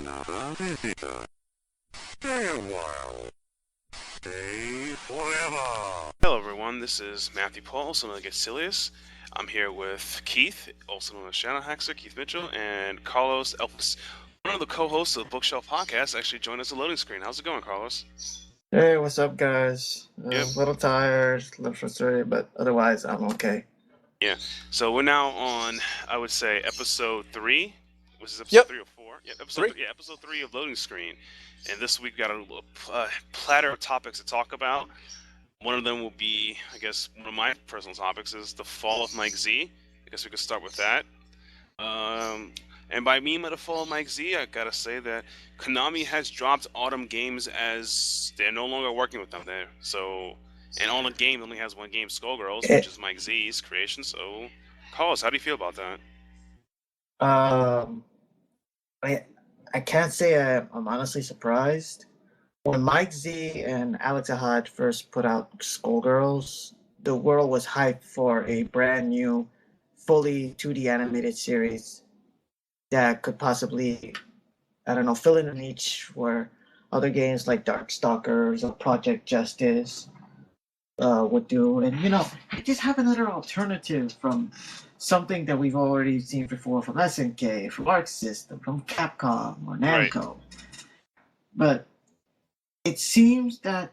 another visitor. Stay a while. Stay forever. Hello everyone, this is Matthew Paul, also known as Silius. I'm here with Keith, also known as Shadow Haxer, Keith Mitchell, and Carlos Elpis, one of the co-hosts of the Bookshelf Podcast, actually joined us at loading screen. How's it going, Carlos? Hey, what's up, guys? Yep. A little tired, a little frustrated, but otherwise, I'm okay. Yeah, so we're now on, I would say, episode 3. Which is episode 3 or 4? Yeah, episode 3 of loading screen. And this week we've got a platter of topics to talk about. One of them will be, I guess, one of my personal topics is the fall of Mike Z. I guess we could start with that. And by me, the fall of Mike Z, I gotta say that Konami has dropped Autumn Games as they're no longer working with them there. So, and on the game only has one game, Skullgirls, which is Mike Z's creation. So, Carlos, how do you feel about that? I can't say I'm honestly surprised. When Mike Z and Alex Ahad first put out Skullgirls, the world was hyped for a brand new, fully 2D animated series that could possibly, I don't know, fill in a niche where other games like Darkstalkers or Project Justice would do. And, just have another alternative from something that we've already seen before from SNK, from Arc System, from Capcom or Namco. Right. But it seems that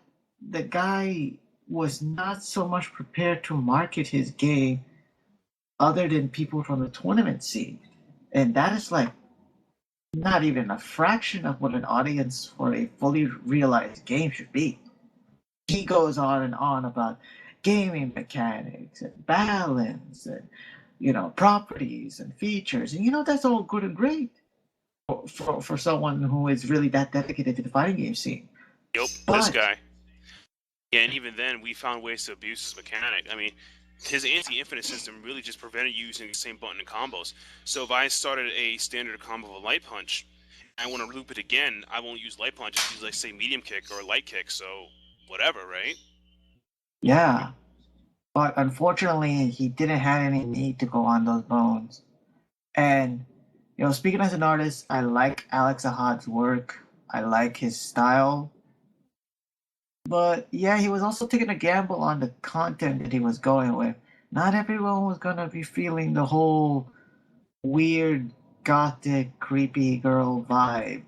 the guy was not so much prepared to market his game other than people from the tournament scene. And that is like not even a fraction of what an audience for a fully realized game should be. He goes on and on about gaming mechanics and balance and properties and features. And that's all good and great for someone who is really that dedicated to the fighting game scene. Yep, this guy. Yeah, and even then, we found ways to abuse his mechanic. I mean, his anti-infinite system really just prevented you using the same button in combos. So if I started a standard combo of a light punch, and I want to loop it again, I won't use light punch, just use, like, say, medium kick or light kick, so whatever, right? Yeah. But unfortunately, he didn't have any need to go on those bones. And, speaking as an artist, I like Alex Ahad's work. I like his style. But, yeah, he was also taking a gamble on the content that he was going with. Not everyone was going to be feeling the whole weird, gothic, creepy girl vibe.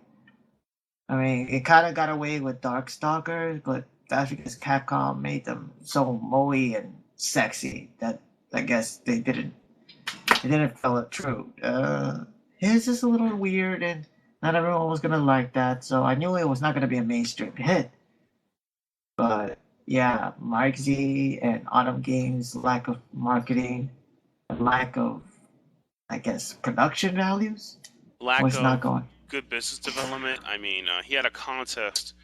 I mean, it kind of got away with Darkstalkers, but that's because Capcom made them so moe and sexy that I guess they didn't feel it true. His is a little weird, and not everyone was gonna like that, so I knew it was not gonna be a mainstream hit. But yeah, Mike Z and Autumn Games' lack of marketing, lack of, I guess, production values was not going. Good business development. I mean, he had a contest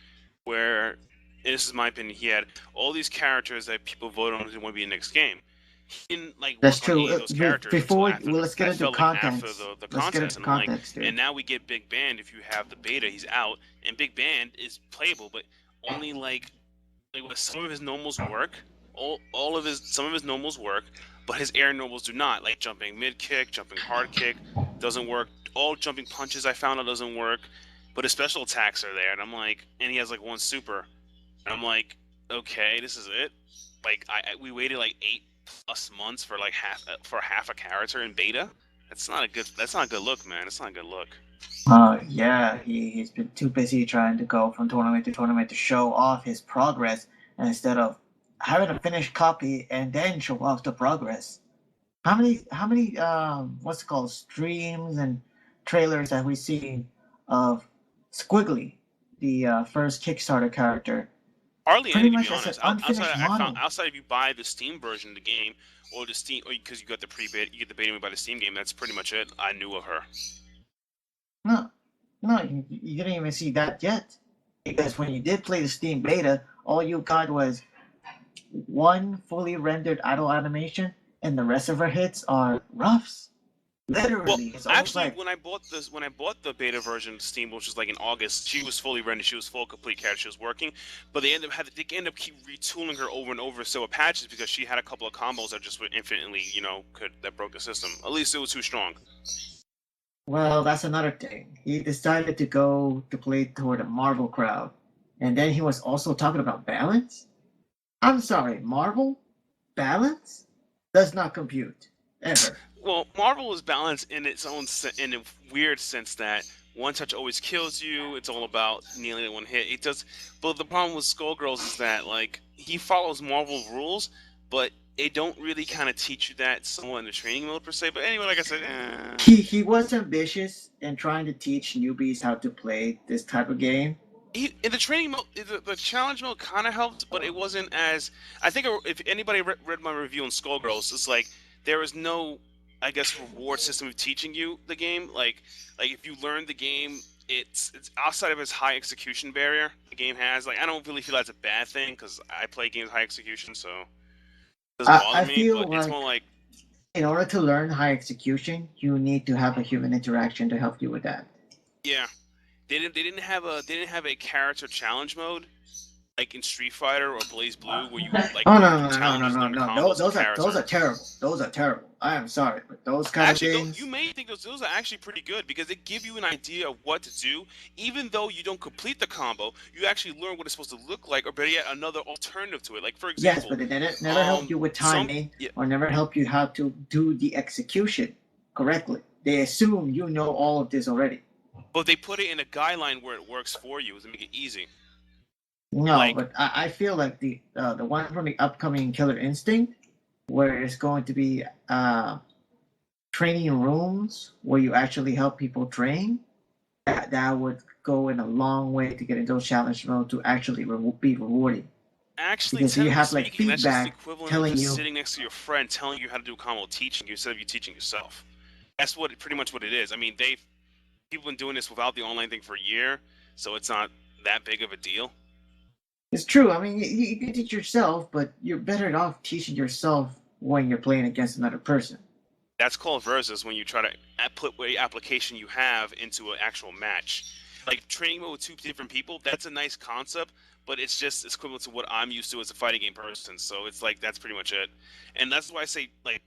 where, this is my opinion, he had all these characters that people voted on who want to be in the next game. He didn't That's work on true. any of those characters. Let's get into context. And now we get Big Band. If you have the beta, he's out, and Big Band is playable, but only like some of his normals work. Some of his normals work, but his air normals do not. Like jumping mid kick, jumping hard kick doesn't work. All jumping punches I found out doesn't work, but his special attacks are there, and I'm like, and he has like one super, and I'm like, okay, this is it. Like we waited like 8+ months for like half a character in beta. That's not a good look, man. It's not a good look. Yeah, he's been too busy trying to go from tournament to tournament to show off his progress, instead of having a finished copy and then show off the progress. How many what's it called, streams and trailers have we seen of Squiggly, the first Kickstarter character? Hardly any, to be honest. Outside if you buy the Steam version of the game, or the Steam, or because you got the pre-beta, you get the beta by the Steam game. That's pretty much it. I knew of her. No, you didn't even see that yet, because when you did play the Steam beta, all you got was one fully rendered idle animation, and the rest of her hits are roughs. Literally. Well, actually, when I bought the beta version of Steam, which was like in August, she was fully rendered. She was full complete character. She was working, but they end up keep retooling her over and over so with patches, because she had a couple of combos that just were infinitely, that broke the system. At least it was too strong. Well, that's another thing. He decided to go to play toward a Marvel crowd. And then he was also talking about balance? I'm sorry, Marvel? Balance? Does not compute. Ever. Well, Marvel is balanced in its own in a weird sense that one touch always kills you. It's all about nailing it one hit. It does, but the problem with Skullgirls is that like he follows Marvel rules, but they don't really kind of teach you that somewhat in the training mode per se. But anyway, like I said, He was ambitious in trying to teach newbies how to play this type of game. In the training mode, the challenge mode kind of helped, but it wasn't as. I think if anybody read my review on Skullgirls, it's like there was no, I guess, reward system of teaching you the game. Like if you learn the game, it's outside of its high execution barrier the game has. Like I don't really feel that's a bad thing because I play games with high execution, so it doesn't bother I me. feel But it's like more like in order to learn high execution, you need to have a human interaction to help you with that. yeah, they didn't have a character challenge mode like in Street Fighter or BlazBlue, where you like Oh do challenges, learn the combos Those of are those character. are terrible. Those are terrible. I am sorry, but those kind Actually, of things. you may think those are actually pretty good because they give you an idea of what to do. Even though you don't complete the combo, you actually learn what it's supposed to look like, or better yet, another alternative to it. Like for Yes, example, but it never help you with timing or never help you how to do the execution correctly. They assume you know all of this already. but they put it in a guideline where it works for you to make it easy. No, Like, but I feel like the one from the upcoming Killer Instinct, where it's going to be training rooms where you actually help people train, that would go in a long way to get into those challenge mode to actually be rewarding. actually, Because you have like speaking, that's just the feedback equivalent of telling just you. sitting next to your friend telling you how to do a combo, teaching you instead of you teaching yourself. That's pretty much what it is. I mean, people been doing this without the online thing for a year, so it's not that big of a deal. It's true. I mean, you can teach yourself, but you're better off teaching yourself when you're playing against another person. That's called versus when you try to put what application you have into an actual match. Like training mode with two different people, that's a nice concept, but it's equivalent to what I'm used to as a fighting game person. So it's like that's pretty much it, and that's why I say like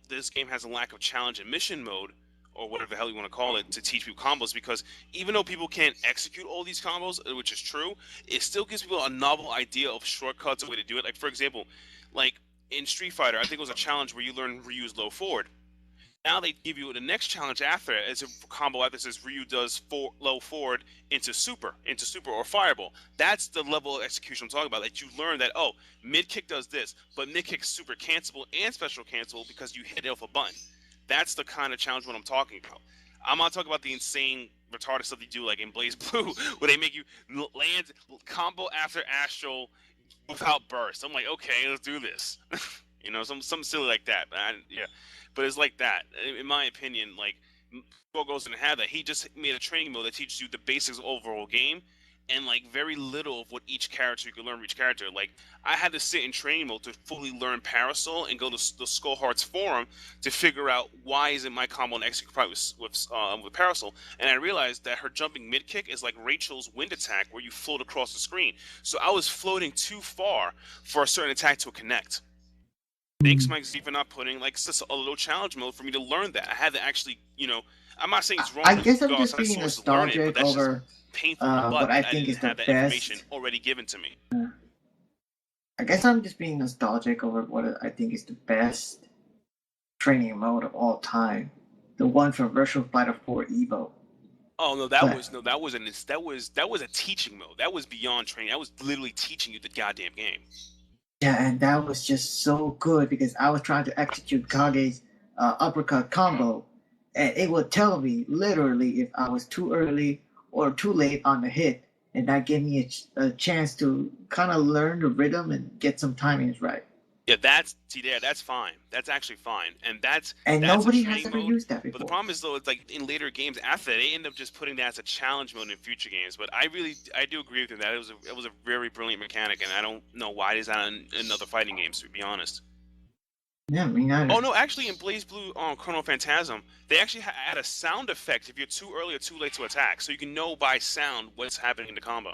this game has a lack of challenge and mission mode, or whatever the hell you want to call it, to teach people combos. Because even though people can't execute all these combos, which is true, it still gives people a novel idea of shortcuts, a way to do it. Like for example, like in Street Fighter, I think it was a challenge where you learn Ryu's low forward. Now they give you the next challenge after it as a combo after says Ryu does low forward into super or fireball. That's the level of execution I'm talking about. That you learn that mid kick does this, but mid kick is super cancelable and special cancelable because you hit it off a button. That's the kind of challenge what I'm talking about. I'm not talking about the insane retarded stuff they do like in BlazBlue where they make you land combo after astral without burst. I'm like, okay, let's do this. Something silly like that. Yeah, but it's like that. In my opinion, like Gogo's didn't have that. He just made a training mode that teaches you the basics of overall game, and like very little of what each character you can learn from each character. Like I had to sit in training mode to fully learn Parasol and go to the Skull Hearts forum to figure out why isn't my combo and execute probably with Parasol, and I realized that her jumping mid kick is like Rachel's wind attack where you float across the screen. So I was floating too far for a certain attack to connect. Thanks, Mike Z, for not putting like a little challenge mode for me to learn that. I had to actually, I'm not saying it's wrong. I guess I'm just being nostalgic over painful what I think is the have that best information already given to me. I guess I'm just being nostalgic over what I think is the best training mode of all time. The one from Virtual Fighter 4 Evo. Oh no, that was a teaching mode. That was beyond training. That was literally teaching you the goddamn game. Yeah, and that was just so good because I was trying to execute Kage's uppercut combo, and it would tell me literally if I was too early or too late on the hit, and that gave me a chance to kind of learn the rhythm and get some timings right. Yeah, that's fine. That's actually fine, and that's nobody has ever used that before. But the problem is though, it's like in later games after that, they end up just putting that as a challenge mode in future games. But I do agree with you that it was a very brilliant mechanic, and I don't know why it is not in other fighting games, to be honest. Yeah, me neither. Oh no, actually in BlazBlue Chronophantasma, they actually add a sound effect if you're too early or too late to attack, so you can know by sound what's happening in the combo.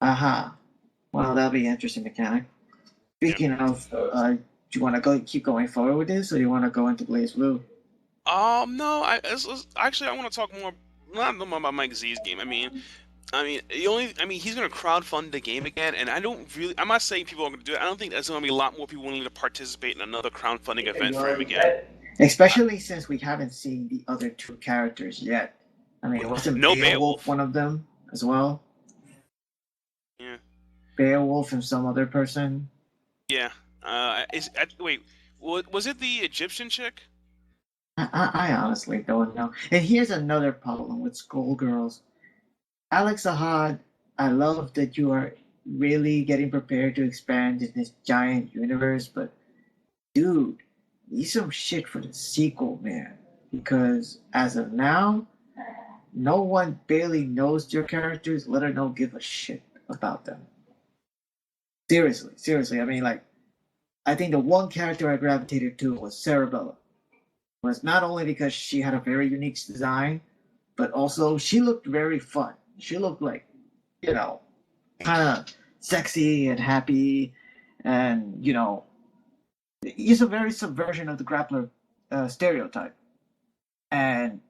Aha. Well, that'll be an interesting mechanic. Speaking of, do you want to keep going forward with this, or you want to go into BlazBlue? No, actually I want to talk more. Not more about Mike Z's game. He's going to crowdfund the game again, and I don't really. I'm not saying people are going to do it. I don't think there's going to be a lot more people willing to participate in another crowdfunding event for him again. Especially since we haven't seen the other two characters yet. I mean, wasn't No Beowulf one of them as well? Yeah. Beowulf and some other person. Yeah. Wait. Was it the Egyptian chick? I honestly don't know. And here's another problem with Skullgirls. Alex Ahad, I love that you are really getting prepared to expand in this giant universe, but dude, need some shit for the sequel, man. Because as of now, no one barely knows your characters, let alone give a shit about them. Seriously. I mean, like, I think the one character I gravitated to was Cerebella. Was not only because she had a very unique design, but also she looked very fun. She looked like, kind of sexy and happy, and it's a very subversion of the grappler stereotype. And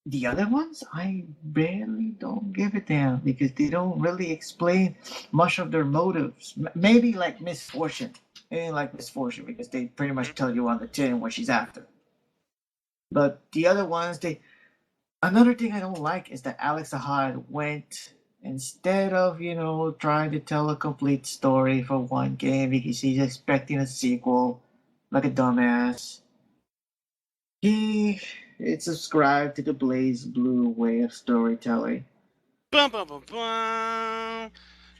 the other ones, I barely don't give a damn because they don't really explain much of their motives. Maybe like Misfortune, because they pretty much tell you on the tin what she's after. But the other ones, another thing I don't like is that Alex Ahad went, instead of, trying to tell a complete story for one game because he's expecting a sequel, like a dumbass, he subscribed to the BlazBlue way of storytelling. Bum, bum, bum, bum.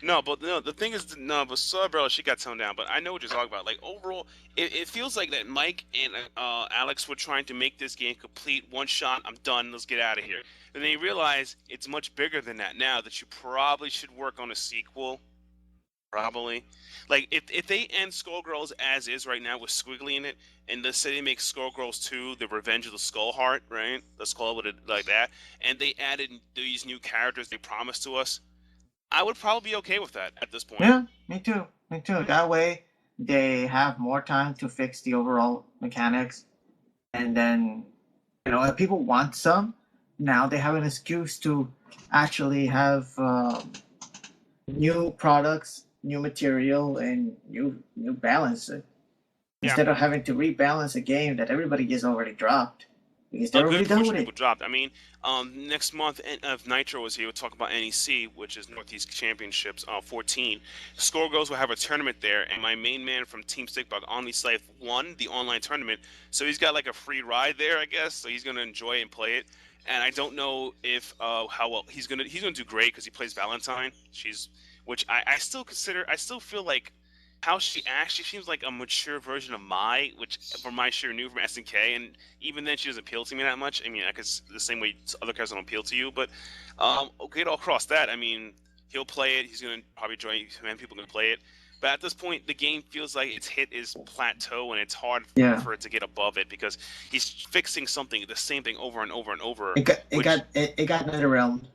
The thing is, but Cerebella, she got toned down. But I know what you're talking about. Like, overall, it feels like that Mike and Alex were trying to make this game complete, one shot, I'm done, let's get out of here. And they realize it's much bigger than that now, that you probably should work on a sequel. Probably. Like, if they end Skullgirls as is right now with Squiggly in it, and let's say they make Skullgirls 2, The Revenge of the Skullheart, right? Let's call it like that. And they added these new characters they promised to us, I would probably be okay with that at this point. Yeah, me too. That way, they have more time to fix the overall mechanics. And then, if people want some, now they have an excuse to actually have new products, new material, and new balance. Instead of having to rebalance a game that everybody has already dropped. Because they're already done with it. Dropped. I mean, next month, if Nitro was here, we'll talk about NEC, which is Northeast Championships 14. Skullgirls will have a tournament there, and my main man from Team Stickbug, OmniSlife, won the online tournament. So he's got like a free ride there, I guess. So he's gonna enjoy it and play it. And I don't know if how well he's gonna do great because he plays Valentine. Which I still feel like how she acts, she seems like a mature version of Mai, which from Mai Shirinu from SNK, and even then she doesn't appeal to me that much. I mean, I guess the same way other characters don't appeal to you, but okay, all across that, I mean, he'll play it. He's gonna probably join. Many people can play it, but at this point, the game feels like it's hit its plateau, and it's hard for it to get above it because he's fixing the same thing over and over and over. It got NetherRealm.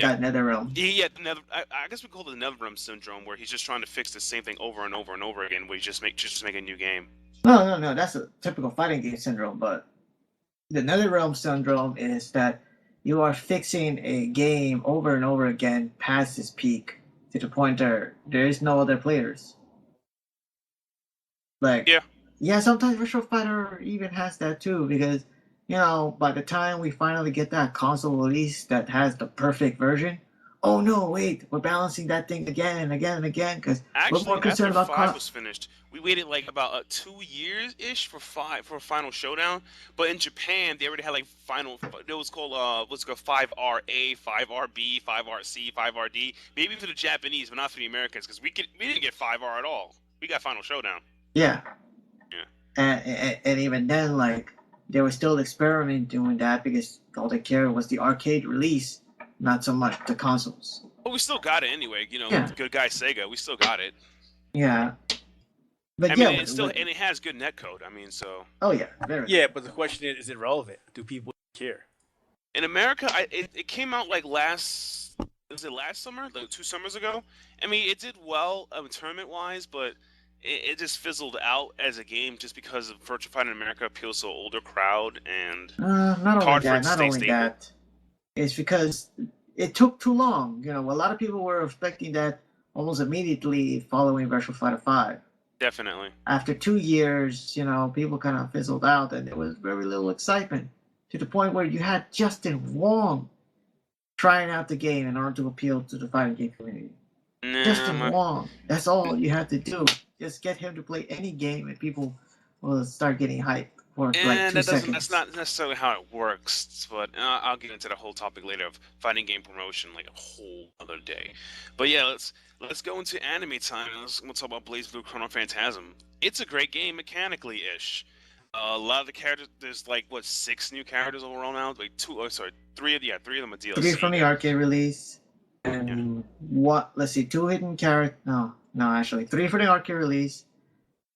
Got NetherRealm. Yeah, I guess we call it the NetherRealm syndrome, where he's just trying to fix the same thing over and over and over again, where you just make a new game. No, that's a typical fighting game syndrome. But the NetherRealm syndrome is that you are fixing a game over and over again past its peak to the point where there is no other players. Like, yeah, sometimes Virtual Fighter even has that too, because by the time we finally get that console release that has the perfect version, oh no, wait, we're balancing that thing again and again and again because we're more concerned about 5 was finished. We waited like about 2 years ish for Final Showdown, but in Japan they already had like final. It was called 5RA, 5RB, 5RC, 5RD. Maybe for the Japanese, but not for the Americans, because we didn't get 5R at all. We got Final Showdown. Yeah. And even then, like, they were still experimenting with that because all they cared was the arcade release, not so much the consoles. But we still got it anyway. Good guy Sega, we still got it. Yeah. But it has good netcode. I mean, so. Oh yeah. Yeah, but the question is it relevant? Do people care? In America, it came out like last summer, like 2 summers ago. I mean, it did well tournament-wise, but it just fizzled out as a game just because of Virtua Fighter in America appeals to an older crowd and Not it's only hard for it that, to not stay only stable. that. It's because it took too long. You know, a lot of people were expecting that almost immediately following Virtual Fighter 5. Definitely. After 2 years, you know, people kind of fizzled out and there was very little excitement to the point where you had Justin Wong trying out the game in order to appeal to the fighting game community. Justin Wong. That's all you have to do. Just get him to play any game and people will start getting hyped for like 2 seconds. That's not necessarily how it works, but I'll get into the whole topic later of fighting game promotion like a whole other day. But yeah, let's go into anime time and we'll talk about BlazBlue Chronophantasma. It's a great game mechanically-ish. A lot of the characters, there's like what 6 new characters overall now. Like 3 of them are DLC. 3 from the arcade release, and what? Let's see, 2 hidden characters. No, actually, 3 for the arcade release,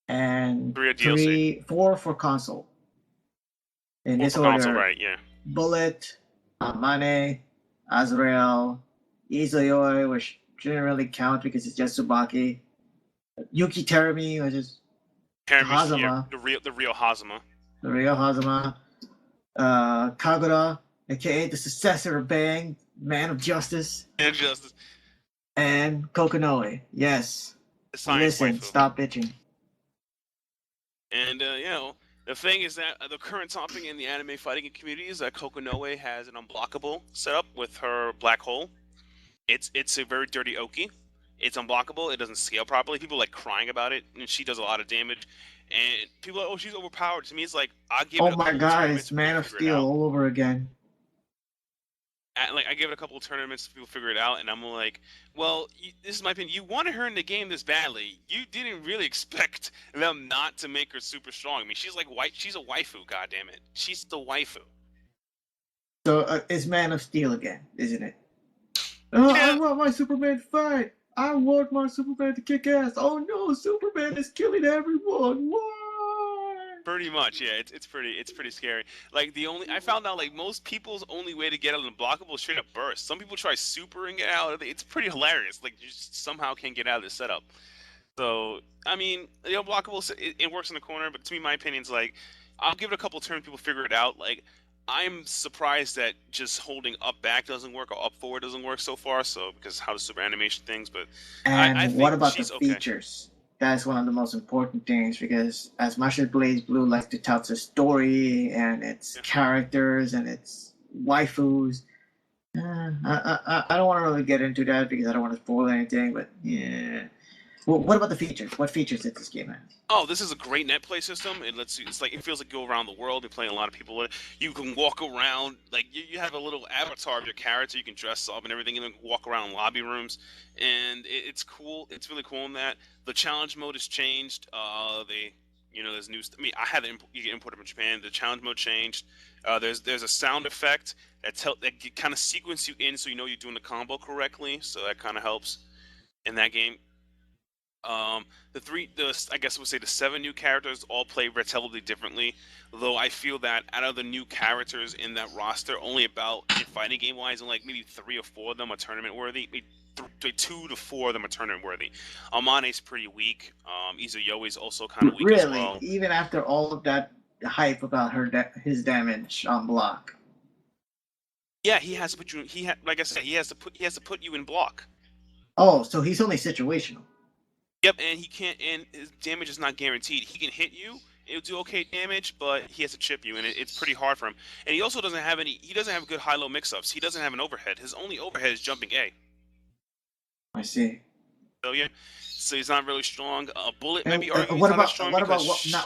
and 4 for console. In this order, console, right? Yeah. Bullet, Amane, Azrael, Izoyoi, which didn't really count because it's just Tsubaki. Yuki Terumi, which is Hazama. Yeah, the real Hazama. The real Hazama. Kagura, aka the successor of Bang, Man of Justice. And Kokonoe. Yes. Listen, stop bitching. And you know, the thing is that the current topic in the anime fighting community is that Kokonoe has an unblockable setup with her black hole. It's a very dirty Oki. It's unblockable. It doesn't scale properly. People like crying about it, and she does a lot of damage. And people are like, oh, she's overpowered. To me, it's like I'll give it a couple my God, it's Man of Steel all over again. I give it a couple of tournaments, people figure it out, and I'm like, well, this is my opinion. You wanted her in the game this badly. You didn't really expect them not to make her super strong. I mean, she's like she's a waifu, goddammit. She's the waifu. So it's Man of Steel again, isn't it? Oh, yeah. I want my Superman to fight. I want my Superman to kick ass. Oh no, Superman is killing everyone. Why? Pretty much, yeah. It's pretty scary. Like I found out like most people's only way to get out of unblockable is straight up burst. Some people try supering it out. It's pretty hilarious. Like you just somehow can't get out of this setup. So I mean, the unblockable it works in the corner, but to me, my opinion's like I'll give it a couple of turns. People figure it out. Like I'm surprised that just holding up back doesn't work or up forward doesn't work so far. So because how the super animation things, but I think what about the okay. features? That's one of the most important things because as much as BlazBlue likes to tell its story and its characters and its waifus, I don't want to really get into that because I don't want to spoil anything. But yeah, well, what about the features? What features did this game have? Oh, this is a great net play system. It lets you. It's like it feels like you go around the world. You're playing a lot of people with it. You can walk around. Like you have a little avatar of your character. You can dress up and everything, and then walk around lobby rooms. And it's cool. It's really cool in that the challenge mode has changed. There's new. I mean, I had you get imported from Japan. The challenge mode changed. There's a sound effect that kind of sequence you in, so you know you're doing the combo correctly. So that kind of helps in that game. I guess we'll say the 7 new characters all play relatively differently. Though I feel that out of the new characters in that roster, only about in fighting game wise, and like maybe 3 or 4 of them are tournament worthy. Maybe 2 to 4 of them are tournament worthy. Amane's pretty weak. Izuyoi's also kind of weak as well. Really, even after all of that hype about his damage on block. Yeah, he has to put you. Like I said, he has to put you in block. Oh, so he's only situational. Yep, and he can't. And his damage is not guaranteed. He can hit you. It'll do okay damage, but he has to chip you, and it's pretty hard for him. And he also doesn't have any. He doesn't have good high-low mix-ups. He doesn't have an overhead. His only overhead is jumping A. I see. So yeah, so he's not really strong. Bullet maybe. What about not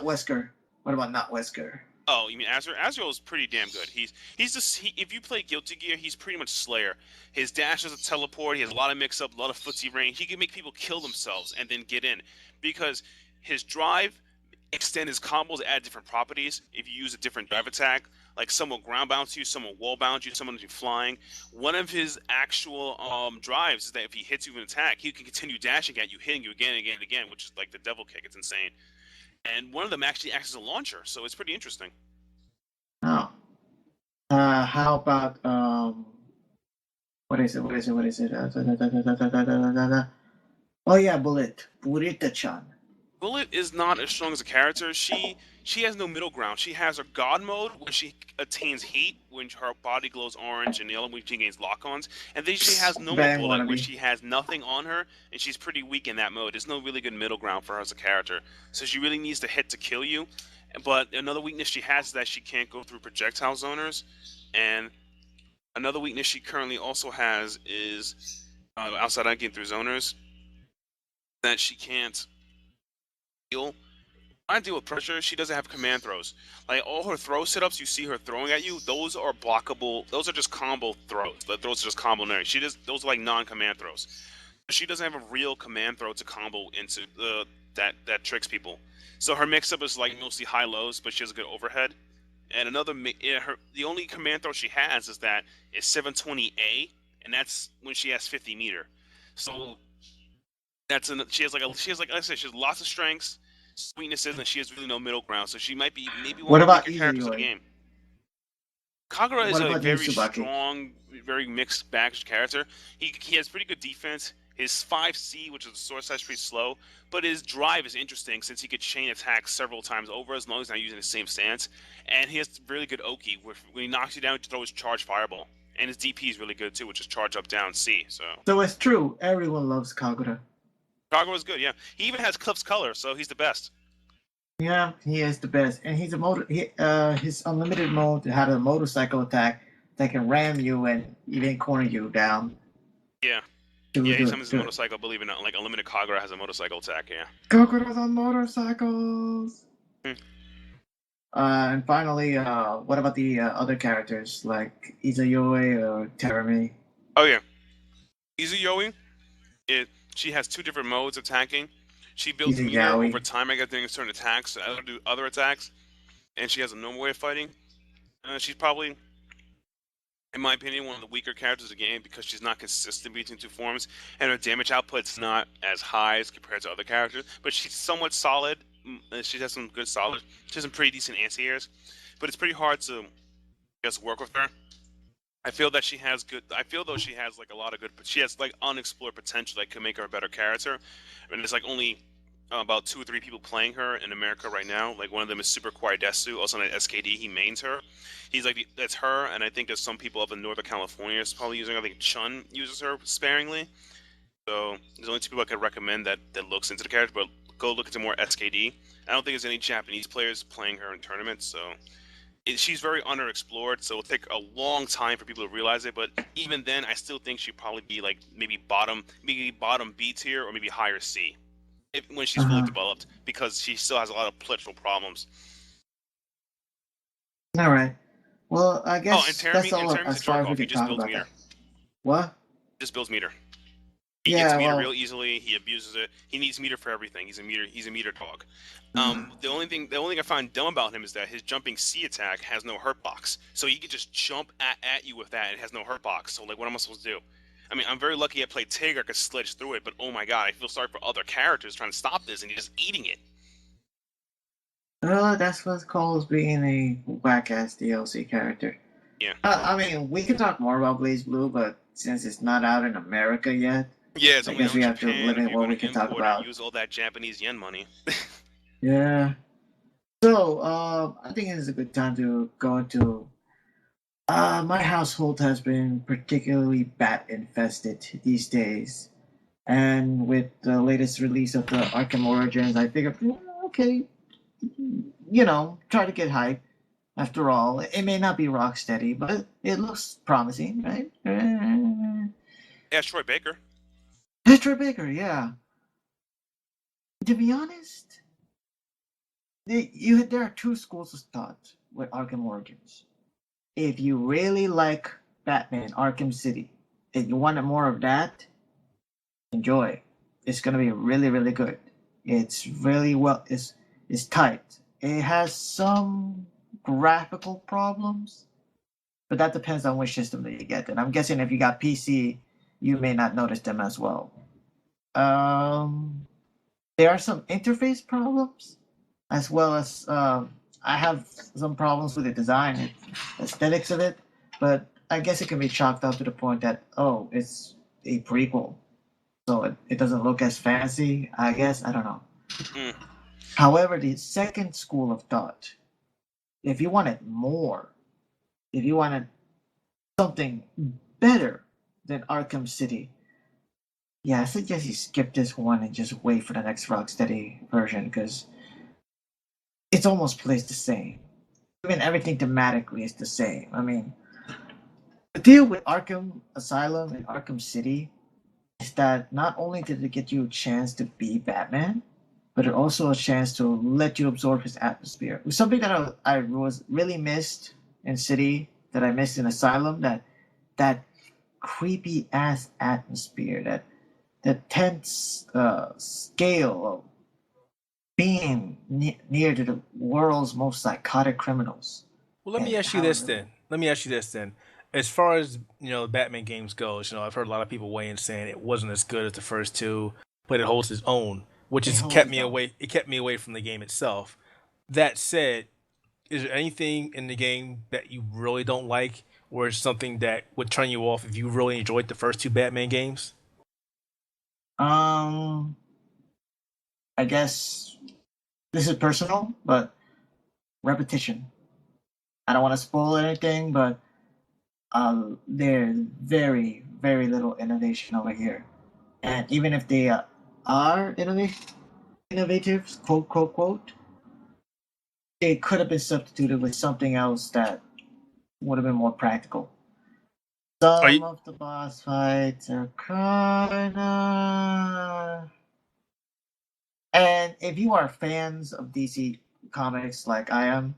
Wesker? What about not Wesker? Oh, you mean Azrael? Azrael is pretty damn good. If you play Guilty Gear, he's pretty much Slayer. His dash is a teleport. He has a lot of mix-up, a lot of footsie range. He can make people kill themselves and then get in, because his drive extend his combos, add different properties. If you use a different drive attack, like some will ground bounce you, some will wall bounce you, some will do flying. One of his actual drives is that if he hits you with an attack, he can continue dashing at you, hitting you again and again and again, which is like the devil kick. It's insane. And one of them actually acts as a launcher, so it's pretty interesting. Oh. How about what is it? Oh yeah, Burrito-chan. Bullet is not as strong as a character. She has no middle ground. She has her God mode when she attains heat, when her body glows orange and yellow when she gains lock-ons, and then she has normal Bang Bullet where wannabe. she has nothing on her and she's pretty weak in that mode. There's no really good middle ground for her as a character, so she really needs to hit to kill you. But another weakness she has is that she can't go through projectile zoners, and another weakness she currently also has is outside of getting through zoners that she can't heal. I deal with pressure. She doesn't have command throws. Like all her throw setups, you see her throwing at you. Those are blockable. Those are just combo throws. Those are just combo nerds. Those are like non-command throws. She doesn't have a real command throw to combo into that tricks people. So her mix-up is like mostly high lows, but she has a good overhead. And the only command throw she has is that it's 720A, and that's when she has 50 meter. So she has like I said, she has lots of strengths, weaknesses, and she has really no middle ground. So she might be maybe one What of the about weaker characters in the Izuyoi? game. Kagura is What a about very Tsubaki? strong, very mixed bagged character. He has pretty good defense. His 5C, which is a sword size, pretty slow, but his drive is interesting since he could chain attacks several times over as long as he's not using the same stance. And he has really good Oki, where when he knocks you down, he throws charge fireball. And his DP is really good too, which is charge up down C. So it's true. Everyone loves Kagura. Kagura's good, yeah. He even has Cliff's color, so he's the best. Yeah, he is the best, and he's his unlimited mode had a motorcycle attack that can ram you and even corner you down. Yeah. Yeah, he summons his motorcycle, believe it or not. Like, Unlimited Kagura has a motorcycle attack, yeah. Kagura's on motorcycles! And finally, what about the other characters, like Izuyoi or Terumi? Oh, yeah. Izuyoi, she has two different modes attacking. She builds meter over time, I guess, doing certain attacks, do other attacks. And she has a normal way of fighting. She's probably, in my opinion, one of the weaker characters of the game because she's not consistent between two forms, and her damage output's not as high as compared to other characters. But she's somewhat solid. She has some good solid. She has some pretty decent anti-airs, but it's pretty hard to just work with her. I feel that she has good. I feel though she has like a lot of good. She has like unexplored potential that could make her a better character. I mean, there's like only about 2 or 3 people playing her in America right now. Like one of them is Super Kwaidesu, also on SKD. He mains her. He's like that's her, and I think there's some people up in Northern California is probably using her. I think Chun uses her sparingly. So there's only 2 people I could recommend that looks into the character, but go look into more SKD. I don't think there's any Japanese players playing her in tournaments, so she's very underexplored. So it'll take a long time for people to realize it. But even then, I still think she'd probably be like maybe bottom B tier or maybe higher C when she's fully developed, because she still has a lot of political problems. All right. Well, I guess that's all as far as we can talk about that. What? Just builds meter. He gets meter real easily. He abuses it. He needs meter for everything. He's a meter dog. The only thing I find dumb about him is that his jumping C attack has no hurt box. So he can just jump at you with that, and it has no hurt box. So like, what am I supposed to do? I mean, I'm very lucky I played Tigger. I could sledge through it, but oh my god, I feel sorry for other characters trying to stop this, and he's just eating it. That's what's called being a whack-ass DLC character. Yeah. I mean, we can talk more about BlazBlue, but since it's not out in America yet, yeah, I guess we have to limit what we can talk about. Use all that Japanese yen money. Yeah. So, I think it's a good time to go into. My household has been particularly bat-infested these days, and with the latest release of the Arkham Origins, I figured, okay, try to get hype. After all, it may not be rock steady, but it looks promising, right? Yeah, Troy Baker. Troy Baker, yeah. To be honest, there are 2 schools of thought with Arkham Origins. If you really like Batman Arkham City and you wanted more of that, enjoy. It's gonna be really, really good. It's really it's tight. It has some graphical problems, but that depends on which system that you get. And I'm guessing if you got PC, you may not notice them as well. There are some interface problems, as well as I have some problems with the design and aesthetics of it, but I guess it can be chalked up to the point that, it's a prequel, so it doesn't look as fancy, I guess. I don't know. Mm. However, the second school of thought, if you wanted more, if you wanted something better than Arkham City, yeah, I suggest you skip this one and just wait for the next Rocksteady version because it's almost plays the same. Even everything thematically is the same. I mean, the deal with Arkham Asylum and Arkham City is that not only did it get you a chance to be Batman, but it also a chance to let you absorb his atmosphere. It was something that I was really missed in City, that I missed in Asylum, that creepy ass atmosphere, that tense scale of being near to the world's most psychotic criminals. Well, let me And ask you how it this really, then. Let me ask you this then. As far as the Batman games goes, I've heard a lot of people weigh in saying it wasn't as good as the first two, but it holds its own, which it has holds kept its me own. away. It kept me away from the game itself. That said, is there anything in the game that you really don't like, or is something that would turn you off if you really enjoyed the first two Batman games? Um, I guess this is personal, but repetition. I don't want to spoil anything, but there's very, very little innovation over here. And even if they are innovative, quote, quote, quote, it could have been substituted with something else that would have been more practical. Are you Some of the boss fights are kinda. And if you are fans of DC comics like I am,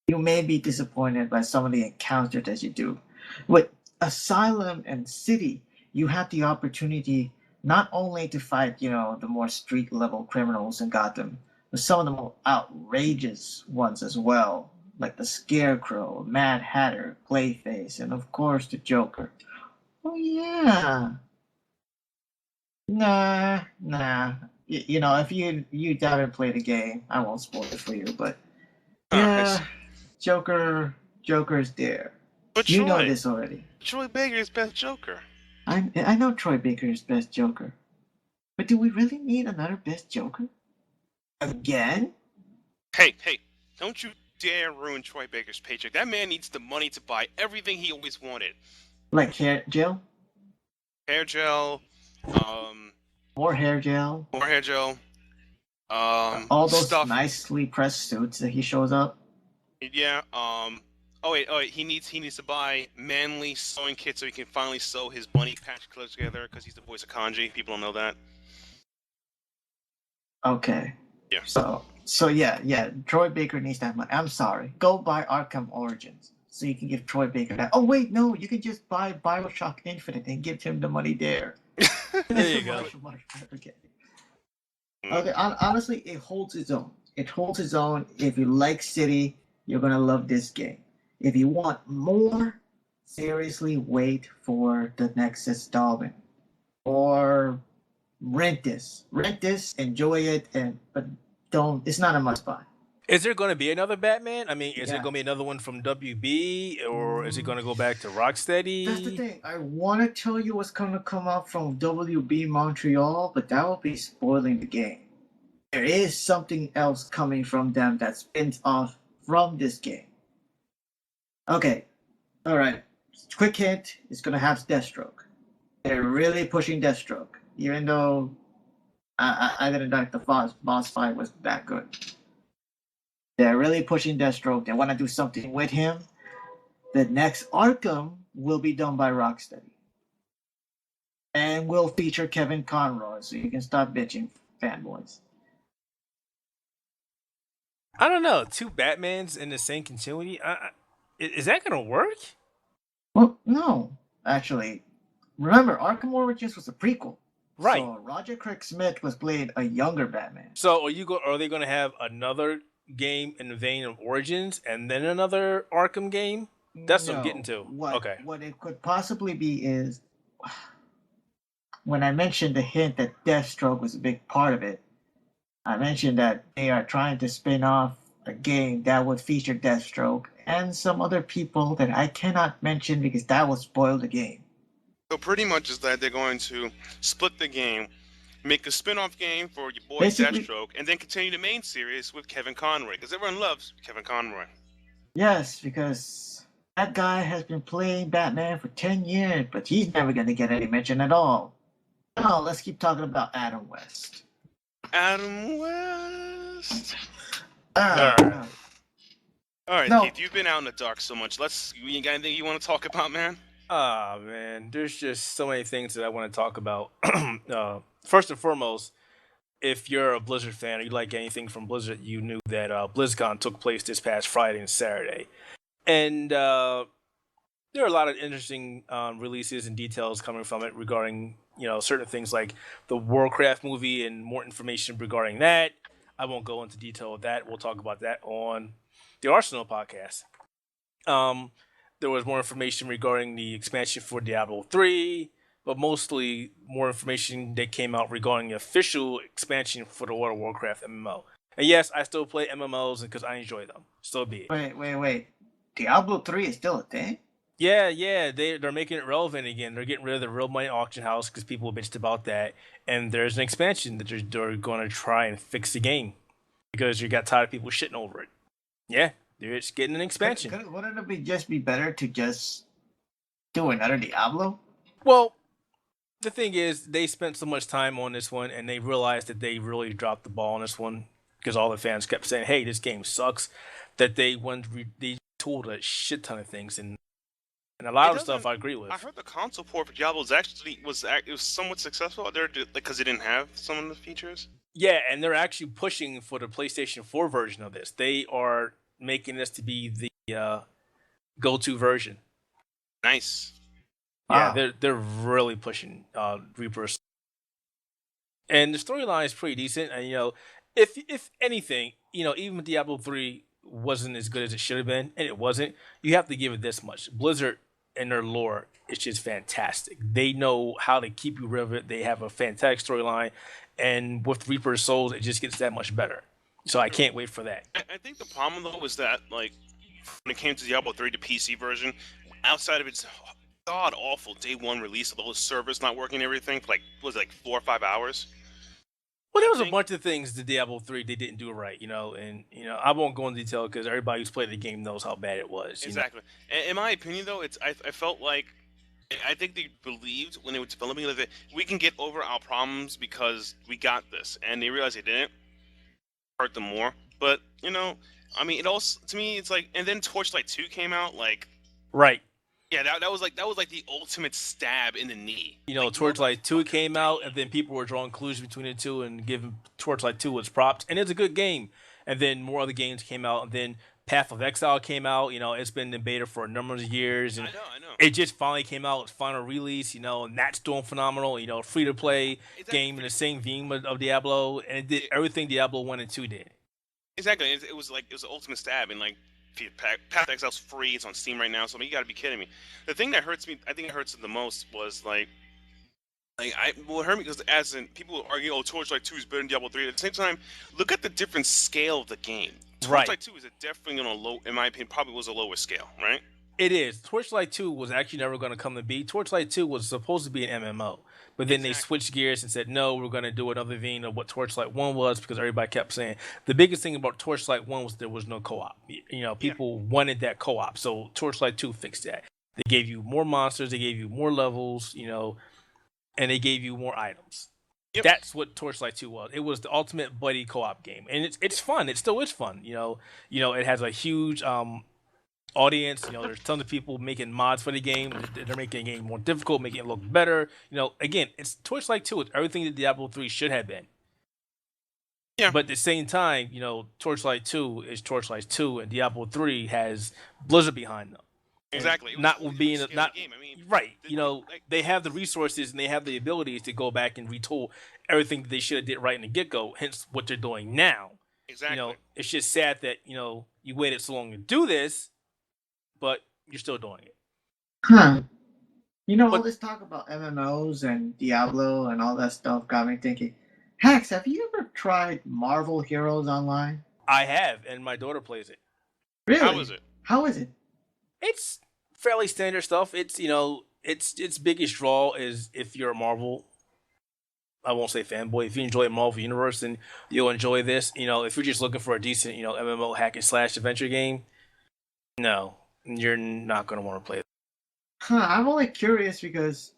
you may be disappointed by some of the encounters that you do. With Asylum and City, you have the opportunity not only to fight, the more street level criminals in Gotham, but some of the more outrageous ones as well, like the Scarecrow, Mad Hatter, Clayface, and of course the Joker. Oh yeah. Nah. If you haven't played the game, I won't spoil it for you, but I yeah, see. Joker's there. But You know Troy, this already. Troy Baker's best Joker. I know Troy Baker's best Joker, but do we really need another best Joker again? Hey, don't you dare ruin Troy Baker's paycheck. That man needs the money to buy everything he always wanted. Like hair gel, Hair gel, um, more hair gel, more hair gel, all those stuff. nicely pressed suits that he shows up. Yeah, oh wait, he needs to buy manly sewing kit so he can finally sew his bunny patch clothes together because he's the voice of Kanji. People don't know that. Okay, Yeah. so yeah. Troy Baker needs that money. I'm sorry. Go buy Arkham Origins so you can give Troy Baker that. Oh wait, no, you can just buy BioShock Infinite and give him the money there. There you go. Okay. Okay, honestly, it holds its own. It holds its own. If you like City, you're gonna love this game. If you want more, seriously wait for the next installment. Or rent this. Rent this, enjoy it, but don't. It's not a must buy. Is there going to be another Batman? I mean, is there Yeah. going to be another one from WB, or is it going to go back to That's the Rocksteady? thing. I want to tell you what's gonna come out from WB Montreal, but that will be spoiling the game. There is something else coming from them that spins off from this game. Okay, all right. Quick hint: it's gonna have Deathstroke. They're really pushing Deathstroke, even though I didn't think the boss fight was that good. They're really pushing Deathstroke. They want to do something with him. The next Arkham will be done by Rocksteady, and will feature Kevin Conroy, so you can stop bitching, fanboys. I don't know. Two Batmans in the same continuity. Is that going to work? Well, no, actually, remember Arkham Origins was a prequel. Right. So Roger Craig Smith was playing a younger Batman. So are they going to have another game in the vein of Origins and then another Arkham game? That's what I'm getting to. Okay. What it could possibly be is when I mentioned the hint that Deathstroke was a big part of it, I mentioned that they are trying to spin off a game that would feature Deathstroke and some other people that I cannot mention because that will spoil the game. So pretty much is that they're going to split the game make a spin-off game for your boy Basically, Deathstroke, and then continue the main series with Kevin Conroy, because everyone loves Kevin Conroy. yes, because that guy has been playing Batman for 10 years, but he's never going to get any mention at all. No, let's keep talking about Adam West. Adam West. No. All right, No. Keith, you've been out in the dark so much. You got anything you want to talk about, man? Man, there's just so many things that I want to talk about. First and foremost, if you're a Blizzard fan or you like anything from Blizzard, you knew that BlizzCon took place this past Friday and Saturday. And there are a lot of interesting releases and details coming from it regarding, certain things like the Warcraft movie and more information regarding that. I won't go into detail of that. We'll talk about that on the Arsenal podcast. There was more information regarding the expansion for Diablo 3, but mostly more information that came out regarding the official expansion for the World of Warcraft MMO. And yes, I still play MMOs because I enjoy them. So be it. Wait. Diablo 3 is still a thing? Yeah, they're making it relevant again. They're getting rid of the real money auction house because people bitched about that. And there's an expansion that they're going to try and fix the game because you got tired of people shitting over it. Yeah, they're just getting an expansion. Wouldn't it just be better to just do another Diablo? Well, the thing is, they spent so much time on this one, and they realized that they really dropped the ball on this one because all the fans kept saying, "Hey, this game sucks." That they tooled a shit ton of things, and a lot of stuff I agree with. I heard the console port for Diablo was somewhat successful out there because it didn't have some of the features. Yeah, and they're actually pushing for the PlayStation 4 version of this. They are making this to be the go-to version. Nice. Yeah, wow. They're really pushing Reapers, and the storyline is pretty decent. And if anything, even Diablo 3 wasn't as good as it should have been, and it wasn't. You have to give it this much: Blizzard and their lore is just fantastic. They know how to keep you riveted. They have a fantastic storyline, and with Reaper's Souls, it just gets that much better. So I can't wait for that. I think the problem though was that when it came to Diablo 3, the PC version, outside of its god awful day one release of all the servers not working and everything for 4 or 5 hours. Well, there was a bunch of things to Diablo 3 they didn't do right, and I won't go into detail because everybody who's played the game knows how bad it was. Exactly. In my opinion, though, I felt like I think they believed when they were developing it that we can get over our problems because we got this, and they realized they didn't. Hurt them more, but it also to me it's and then Torchlight 2 came out right. Yeah, that was like the ultimate stab in the knee. Torchlight 2 came out, and then people were drawing conclusions between the two and giving Torchlight 2 its props, and it's a good game. And then more other games came out, and then Path of Exile came out. It's been in beta for a number of years, and I know. It just finally came out, its final release. And that's doing phenomenal. Free to play game in the same theme of Diablo, and it did everything Diablo 1 and 2 did. Exactly, it was the ultimate stab, and Path of Exile's free. It's on Steam right now. So you got to be kidding me. The thing that hurts me, I think it hurts the most, was what hurt me because as in people argue, Torchlight 2 is better than Diablo 3. At the same time, look at the different scale of the game. Torchlight 2 is definitely on a low, in my opinion, probably was a lower scale, right? It is. Torchlight 2 was actually never going to come to be. Torchlight 2 was supposed to be an MMO. But then they switched gears and said, no, we're going to do another vein of what Torchlight 1 was because everybody kept saying. The biggest thing about Torchlight 1 was there was no co-op. People wanted that co-op. So Torchlight 2 fixed that. They gave you more monsters. They gave you more levels, and they gave you more items. Yep. That's what Torchlight 2 was. It was the ultimate buddy co-op game. And it's fun. It still is fun. It has a huge audience. There's tons of people making mods for the game. They're making the game more difficult, making it look better. Again, it's Torchlight 2. It's everything that Diablo 3 should have been. Yeah. But at the same time, Torchlight 2 is Torchlight 2, and Diablo 3 has Blizzard behind them. Exactly. Not being not game. Right. They have the resources and they have the abilities to go back and retool everything that they should have did right in the get-go. Hence, what they're doing now. Exactly. It's just sad that you waited so long to do this, but you're still doing it. Huh. All this talk about MMOs and Diablo and all that stuff got me thinking, Hex, have you ever tried Marvel Heroes Online? I have, and my daughter plays it. Really? How is it? It's fairly standard stuff. It's its biggest draw is if you're a Marvel I won't say fanboy. If you enjoy Marvel Universe, then you'll enjoy this. If you're just looking for a decent, MMO hack and slash adventure game, no, you're not gonna want to play it. I'm only curious because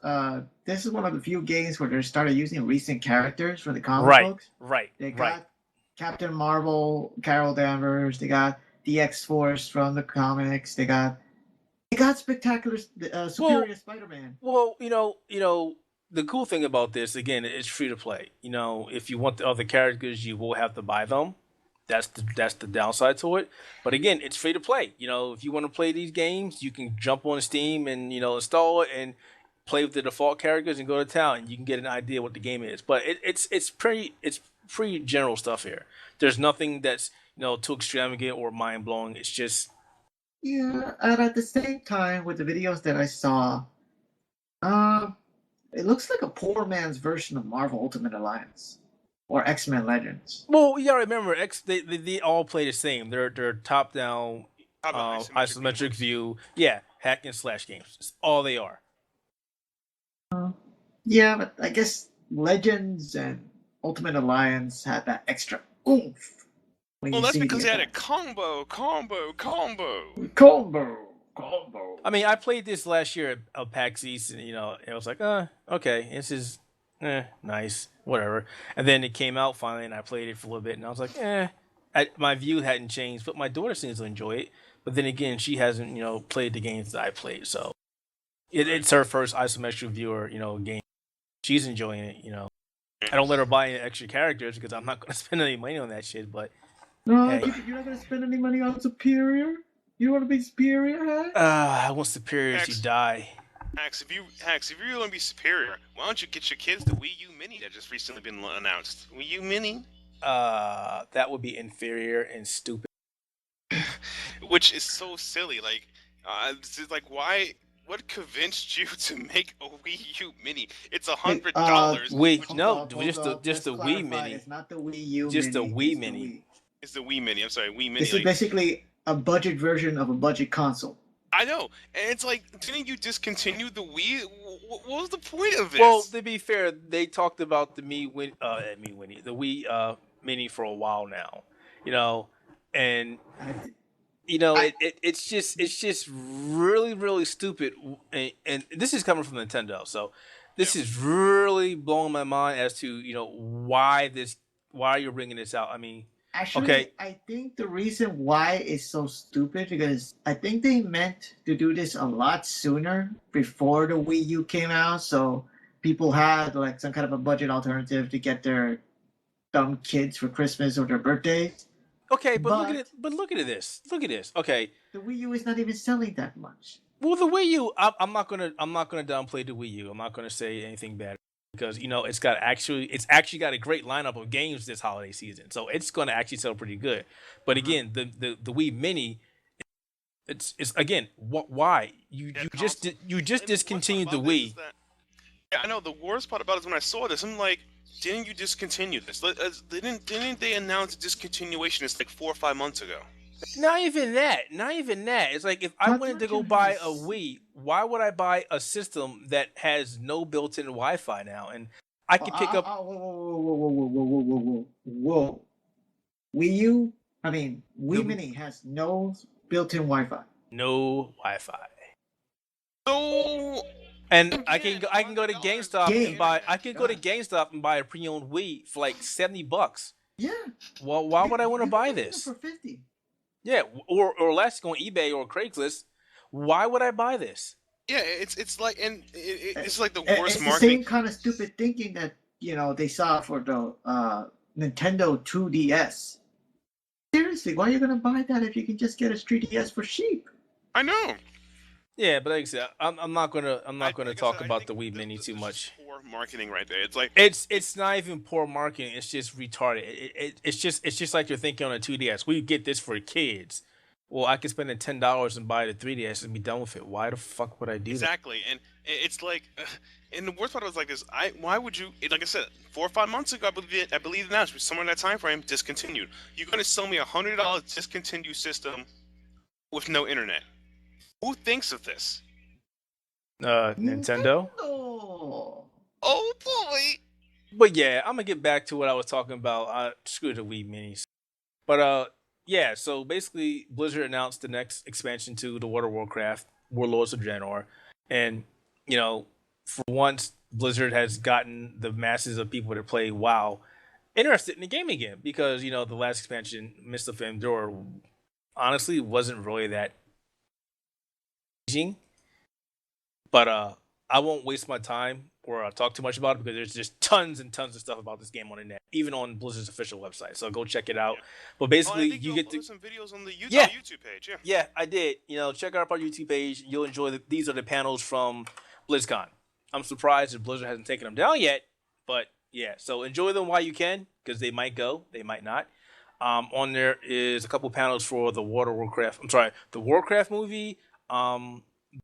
this is one of the few games where they started using recent characters for the comic books. Right. They got Captain Marvel, Carol Danvers. They got the X-Force from the comics. They got spectacular, superior Spider-Man. Well, the cool thing about this, again, it's free to play. If you want the other characters, you will have to buy them. That's the downside to it. But again, it's free to play. If you want to play these games, you can jump on Steam and install it and play with the default characters and go to town, and you can get an idea what the game is. But it's pretty general stuff here. There's nothing that's too extravagant or mind blowing. It's just and at the same time, with the videos that I saw, it looks like a poor man's version of Marvel Ultimate Alliance or X-Men Legends. Well, you gotta remember, they all play the same. They're top down, isometric view. Yeah, hack and slash games. That's all they are. Yeah, but I guess Legends and Ultimate Alliance had that extra oomph. Well, that's because they had a combo. I mean, I played this last year at PAX East, and it was like, okay, this is nice, whatever. And then it came out finally, and I played it for a little bit, and I was like, my view hadn't changed, but my daughter seems to enjoy it. But then again, she hasn't, played the games that I played, so it's her first isometric viewer, game. She's enjoying it, I don't let her buy any extra characters because I'm not going to spend any money on that shit, but no, hey. You're not going to spend any money on Superior? You want to be Superior, huh? I want Superior to die. Hax, if you really want to be Superior, why don't you get your kids the Wii U Mini that just recently been announced? Wii U Mini? That would be inferior and stupid. Which is so silly. Like, why? What convinced you to make a Wii U Mini? It's $100. Wait, no, just the Wii Mini. It's not the Wii U just Mini. The Wii Mini. It's the Wii Mini. I'm sorry, Wii Mini. This is basically a budget version of a budget console. I know, and it's like, didn't you discontinue the Wii? What was the point of this? Well, to be fair, they talked about the the Wii Mini for a while now, and it's just really, really stupid, and this is coming from Nintendo, so this is really blowing my mind as to why you're bringing this out. I mean. Actually, okay. I think the reason why it's so stupid because I think they meant to do this a lot sooner before the Wii U came out, so people had like some kind of a budget alternative to get their dumb kids for Christmas or their birthdays. Okay, but look at it. But look at this. Look at this. Okay, the Wii U is not even selling that much. Well, the Wii U, I'm not gonna downplay the Wii U. I'm not gonna say anything bad. Because it's actually got a great lineup of games this holiday season, so it's going to actually sell pretty good. But again, the Wii Mini, it's again, why you just discontinued the Wii? Yeah, I know. The worst part about it is when I saw this, I'm like, didn't you discontinue this? Didn't they announce discontinuation? It's like 4 or 5 months ago. Not even that. It's like if I wanted to go buy a Wii, why would I buy a system that has no built-in Wi-Fi now? And I can pick up. Whoa! Wii Mini has no built-in Wi-Fi. No Wi-Fi. No. And I can go to GameStop and buy. I could go to GameStop and buy a pre-owned Wii for like $70. Yeah. Well, why would I want to buy this? For $50. Yeah, or less, go on eBay or Craigslist. Why would I buy this? Yeah, it's like, and it's like the worst it's marketing. The same kind of stupid thinking that they saw for the Nintendo 2DS. Seriously, why are you gonna buy that if you can just get a 3DS for cheap? I know. Yeah, but like I said, I'm not gonna talk about the Wii Mini too much. Poor marketing right there. It's like it's not even poor marketing. It's just retarded. It's just like you're thinking on a 2DS. We get this for kids. Well, I could spend $10 and buy the 3DS and be done with it. Why the fuck would I do that? Exactly, and it's like, and the worst part was like this. Why would you? Like I said, 4 or 5 months ago, I believe announced somewhere in that time frame discontinued. You're gonna sell me $100 discontinued system with no internet. Who thinks of this? Nintendo. Oh boy! But yeah, I'm gonna get back to what I was talking about. Screw the Wii Minis. But yeah. So basically, Blizzard announced the next expansion to the World of Warcraft, Warlords of Draenor, and you know, for once, Blizzard has gotten the masses of people that play WoW interested in the game again because the last expansion, Mist of Endor, honestly wasn't really that engaging. But I won't waste my time or talk too much about it because there's just tons and tons of stuff about this game on the net, even on Blizzard's official website. So go check it out. Yeah. But Oh, and I basically, think you you get to uploaded some videos on the yeah, YouTube page. Yeah. yeah, I did. Check out our YouTube page. You'll enjoy these are the panels from BlizzCon. I'm surprised that Blizzard hasn't taken them down yet, but yeah. So enjoy them while you can because they might go, they might not. On there is a couple panels for the World of Warcraft. I'm sorry, the Warcraft movie.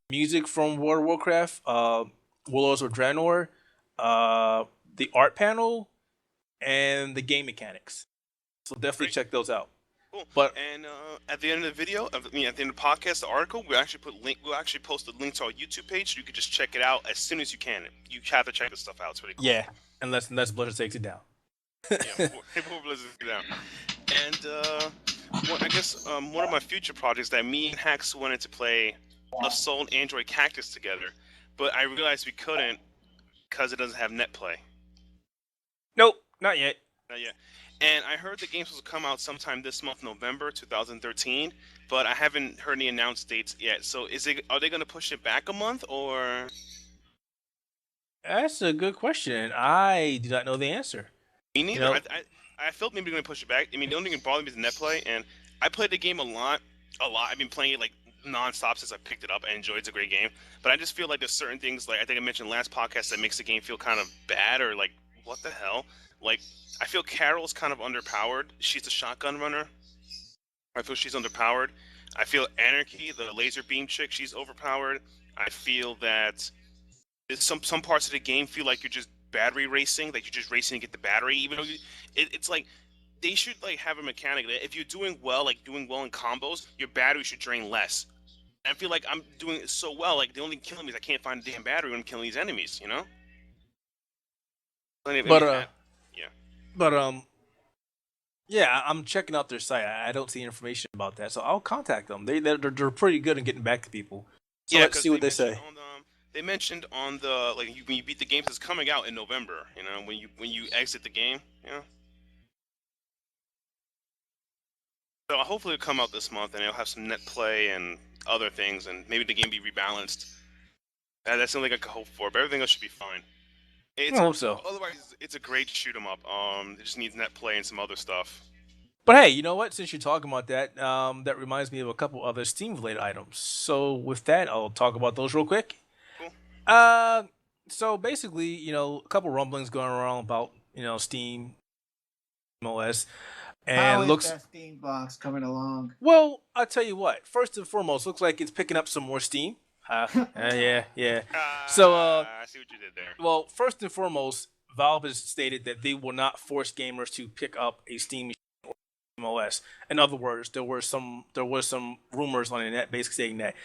Music from World of Warcraft. Warlords of Draenor. The art panel and the game mechanics. So definitely Great. check those out. Cool. But And at the end of the video, at the end of the podcast, the article, we'll actually post a link to our YouTube page, so you can just check it out as soon as you can. You have to check this stuff out. It's pretty cool. yeah, unless Blizzard takes it down. Yeah, before Blizzard goes down. And I guess one of my future projects that me and Hax wanted to play Assault Android Cactus together, but I realized we couldn't because it doesn't have net play. Nope, not yet. Not yet. And I heard the game's supposed to come out sometime this month, November 2013, but I haven't heard any announced dates yet. So are they going to push it back a month or? That's a good question. I do not know the answer. Me neither. I felt maybe they're going to push it back. I mean, the only thing that bothered me is the net play, and I played the game a lot. I've been playing it like non-stop since I picked it up. I enjoy it. It's a great game. But I just feel like there's certain things, like I think I mentioned last podcast, that makes the game feel kind of bad or like, what the hell? Like, I feel Carol's kind of underpowered. She's a shotgun runner. I feel she's underpowered. I feel Anarchy, the laser beam chick, she's overpowered. I feel that some parts of the game feel like you're just battery racing, like you're just racing to get the battery. Even though it's like they should like have a mechanic that if you're doing well in combos, your battery should drain less. And I feel like I'm doing it so well. Like the only killing me is I can't find a damn battery when I'm killing these enemies. You know. Yeah, I'm checking out their site. I don't see information about that, so I'll contact them. They're pretty good at getting back to people. So let's see what they say. They mentioned on the when you beat the game, it's coming out in November. You know, when you exit the game. You know. So hopefully it'll come out this month, and it'll have some net play and other things, and maybe the game be rebalanced. That's the only thing I can hope for, but everything else should be fine. I hope so. Otherwise, it's a great shoot 'em up. It just needs net play and some other stuff. But hey, you know what? Since you're talking about that, that reminds me of a couple other Steam-related items. So with that, I'll talk about those real quick. Cool. So basically, a couple rumblings going around about SteamOS, and How is looks that Steam box coming along? well. I'll tell you what. First and foremost, looks like it's picking up some more steam. Yeah. So I see what you did there. well, first and foremost, Valve has stated that they will not force gamers to pick up a Steam machine or SteamOS. In other words, there was some rumors on the net basically saying that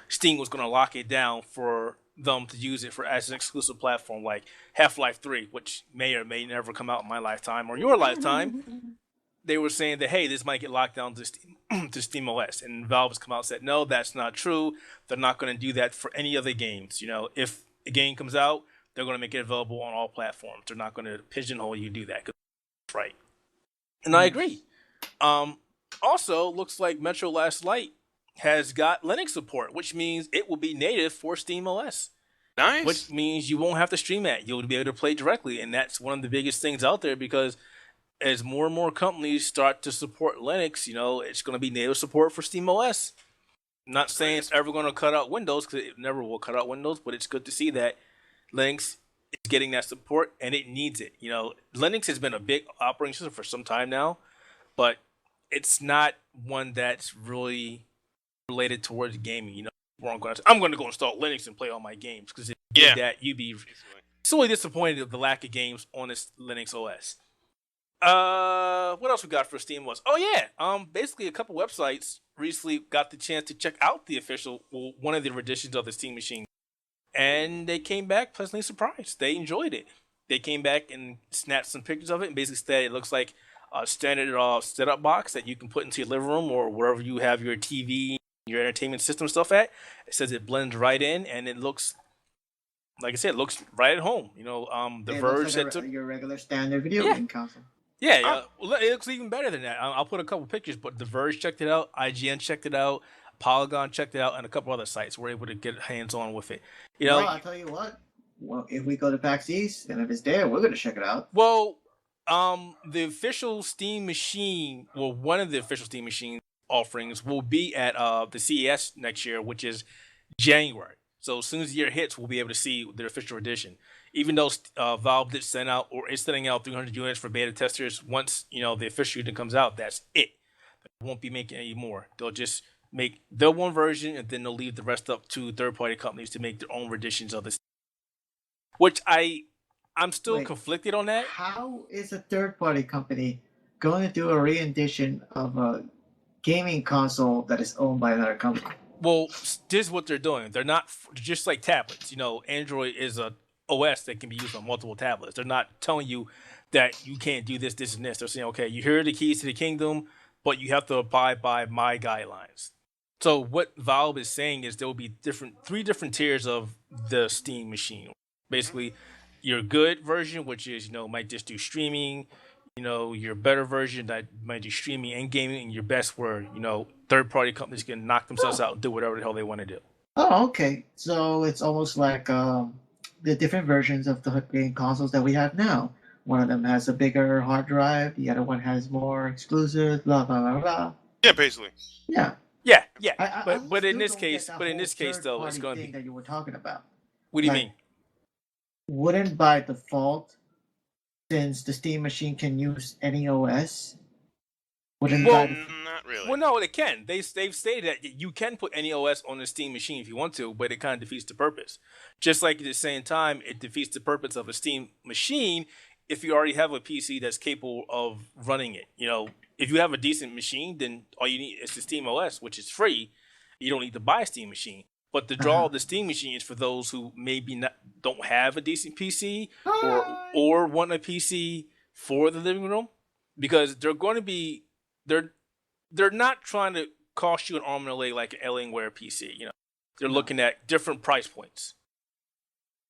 Steam was going to lock it down for them to use it as an exclusive platform, like Half-Life 3, which may or may never come out in my lifetime or your lifetime. They were saying that, hey, this might get locked down to SteamOS. And Valve has come out and said, no, that's not true. They're not going to do that for any other games. If a game comes out, they're going to make it available on all platforms. They're not going to pigeonhole you to do that. 'Cause that's right. And I agree. Also, looks like Metro Last Light has got Linux support, which means it will be native for SteamOS. Nice. Which means you won't have to stream that. You'll be able to play directly. And that's one of the biggest things out there because as more and more companies start to support Linux, it's going to be native support for SteamOS. I'm not saying it's ever going to cut out Windows, because it never will cut out Windows, but it's good to see that Linux is getting that support, and it needs it. Linux has been a big operating system for some time now, but it's not one that's really related towards gaming. I'm going to go install Linux and play all my games, because if you did that, you'd be sorely disappointed of the lack of games on this Linux OS. What else we got for SteamOS? Oh yeah, basically a couple websites recently got the chance to check out the official, one of the renditions of the Steam Machine, and they came back pleasantly surprised. They enjoyed it. they came back and snapped some pictures of it and basically said it looks like a standard setup box that you can put into your living room or wherever you have your TV, your entertainment system stuff at. It says it blends right in, and it looks, like I said, it looks right at home. The It Verge looks like your regular standard video game console. Yeah. Well, it looks even better than that. I'll put a couple pictures, but The Verge checked it out, IGN checked it out, Polygon checked it out, and a couple other sites were able to get hands on with it. Well, I'll tell you what. Well, if we go to PAX East and if it's there, we're going to check it out. Well, the official Steam Machine, well, one of the official Steam Machine offerings will be at the CES next year, which is January. So as soon as the year hits, we'll be able to see the official edition. Even though Valve did send out or is sending out 300 units for beta testers, once the official unit comes out, that's it. They won't be making any more. They'll just make their one version, and then they'll leave the rest up to third-party companies to make their own renditions of this. Which I'm still conflicted on that. How is a third-party company going to do a re-edition of a gaming console that is owned by another company? Well, this is what they're doing. They're not just like tablets. Android is a OS that can be used on multiple tablets. They're not telling you that you can't do this, this, and this. They're saying, okay, you hear the keys to the kingdom, but you have to abide by my guidelines. So what Valve is saying is there will be three different tiers of the Steam Machine. Basically, your good version, which is, might just do streaming, your better version that might do streaming and gaming, and your best where, third-party companies can knock themselves out and do whatever the hell they want to do. Oh, okay. So it's almost like the different versions of the game consoles that we have now. One of them has a bigger hard drive. The other one has more exclusives, blah, blah, blah, blah. Yeah, basically. Yeah. Yeah. But in this case, though, it's going to be that you were talking about. What do you mean? Wouldn't by default, since the Steam Machine can use any OS, not really. Well, no, it can. They've stated that you can put any OS on the Steam Machine if you want to, but it kind of defeats the purpose. Just like at the same time, it defeats the purpose of a Steam Machine if you already have a PC that's capable of running it. If you have a decent machine, then all you need is the SteamOS, which is free. You don't need to buy a Steam Machine. But the draw of the Steam Machine is for those who maybe don't have a decent PC or want a PC for the living room, because they're going to be they're not trying to cost you an arm and a leg like an Alienware PC. They're looking at different price points.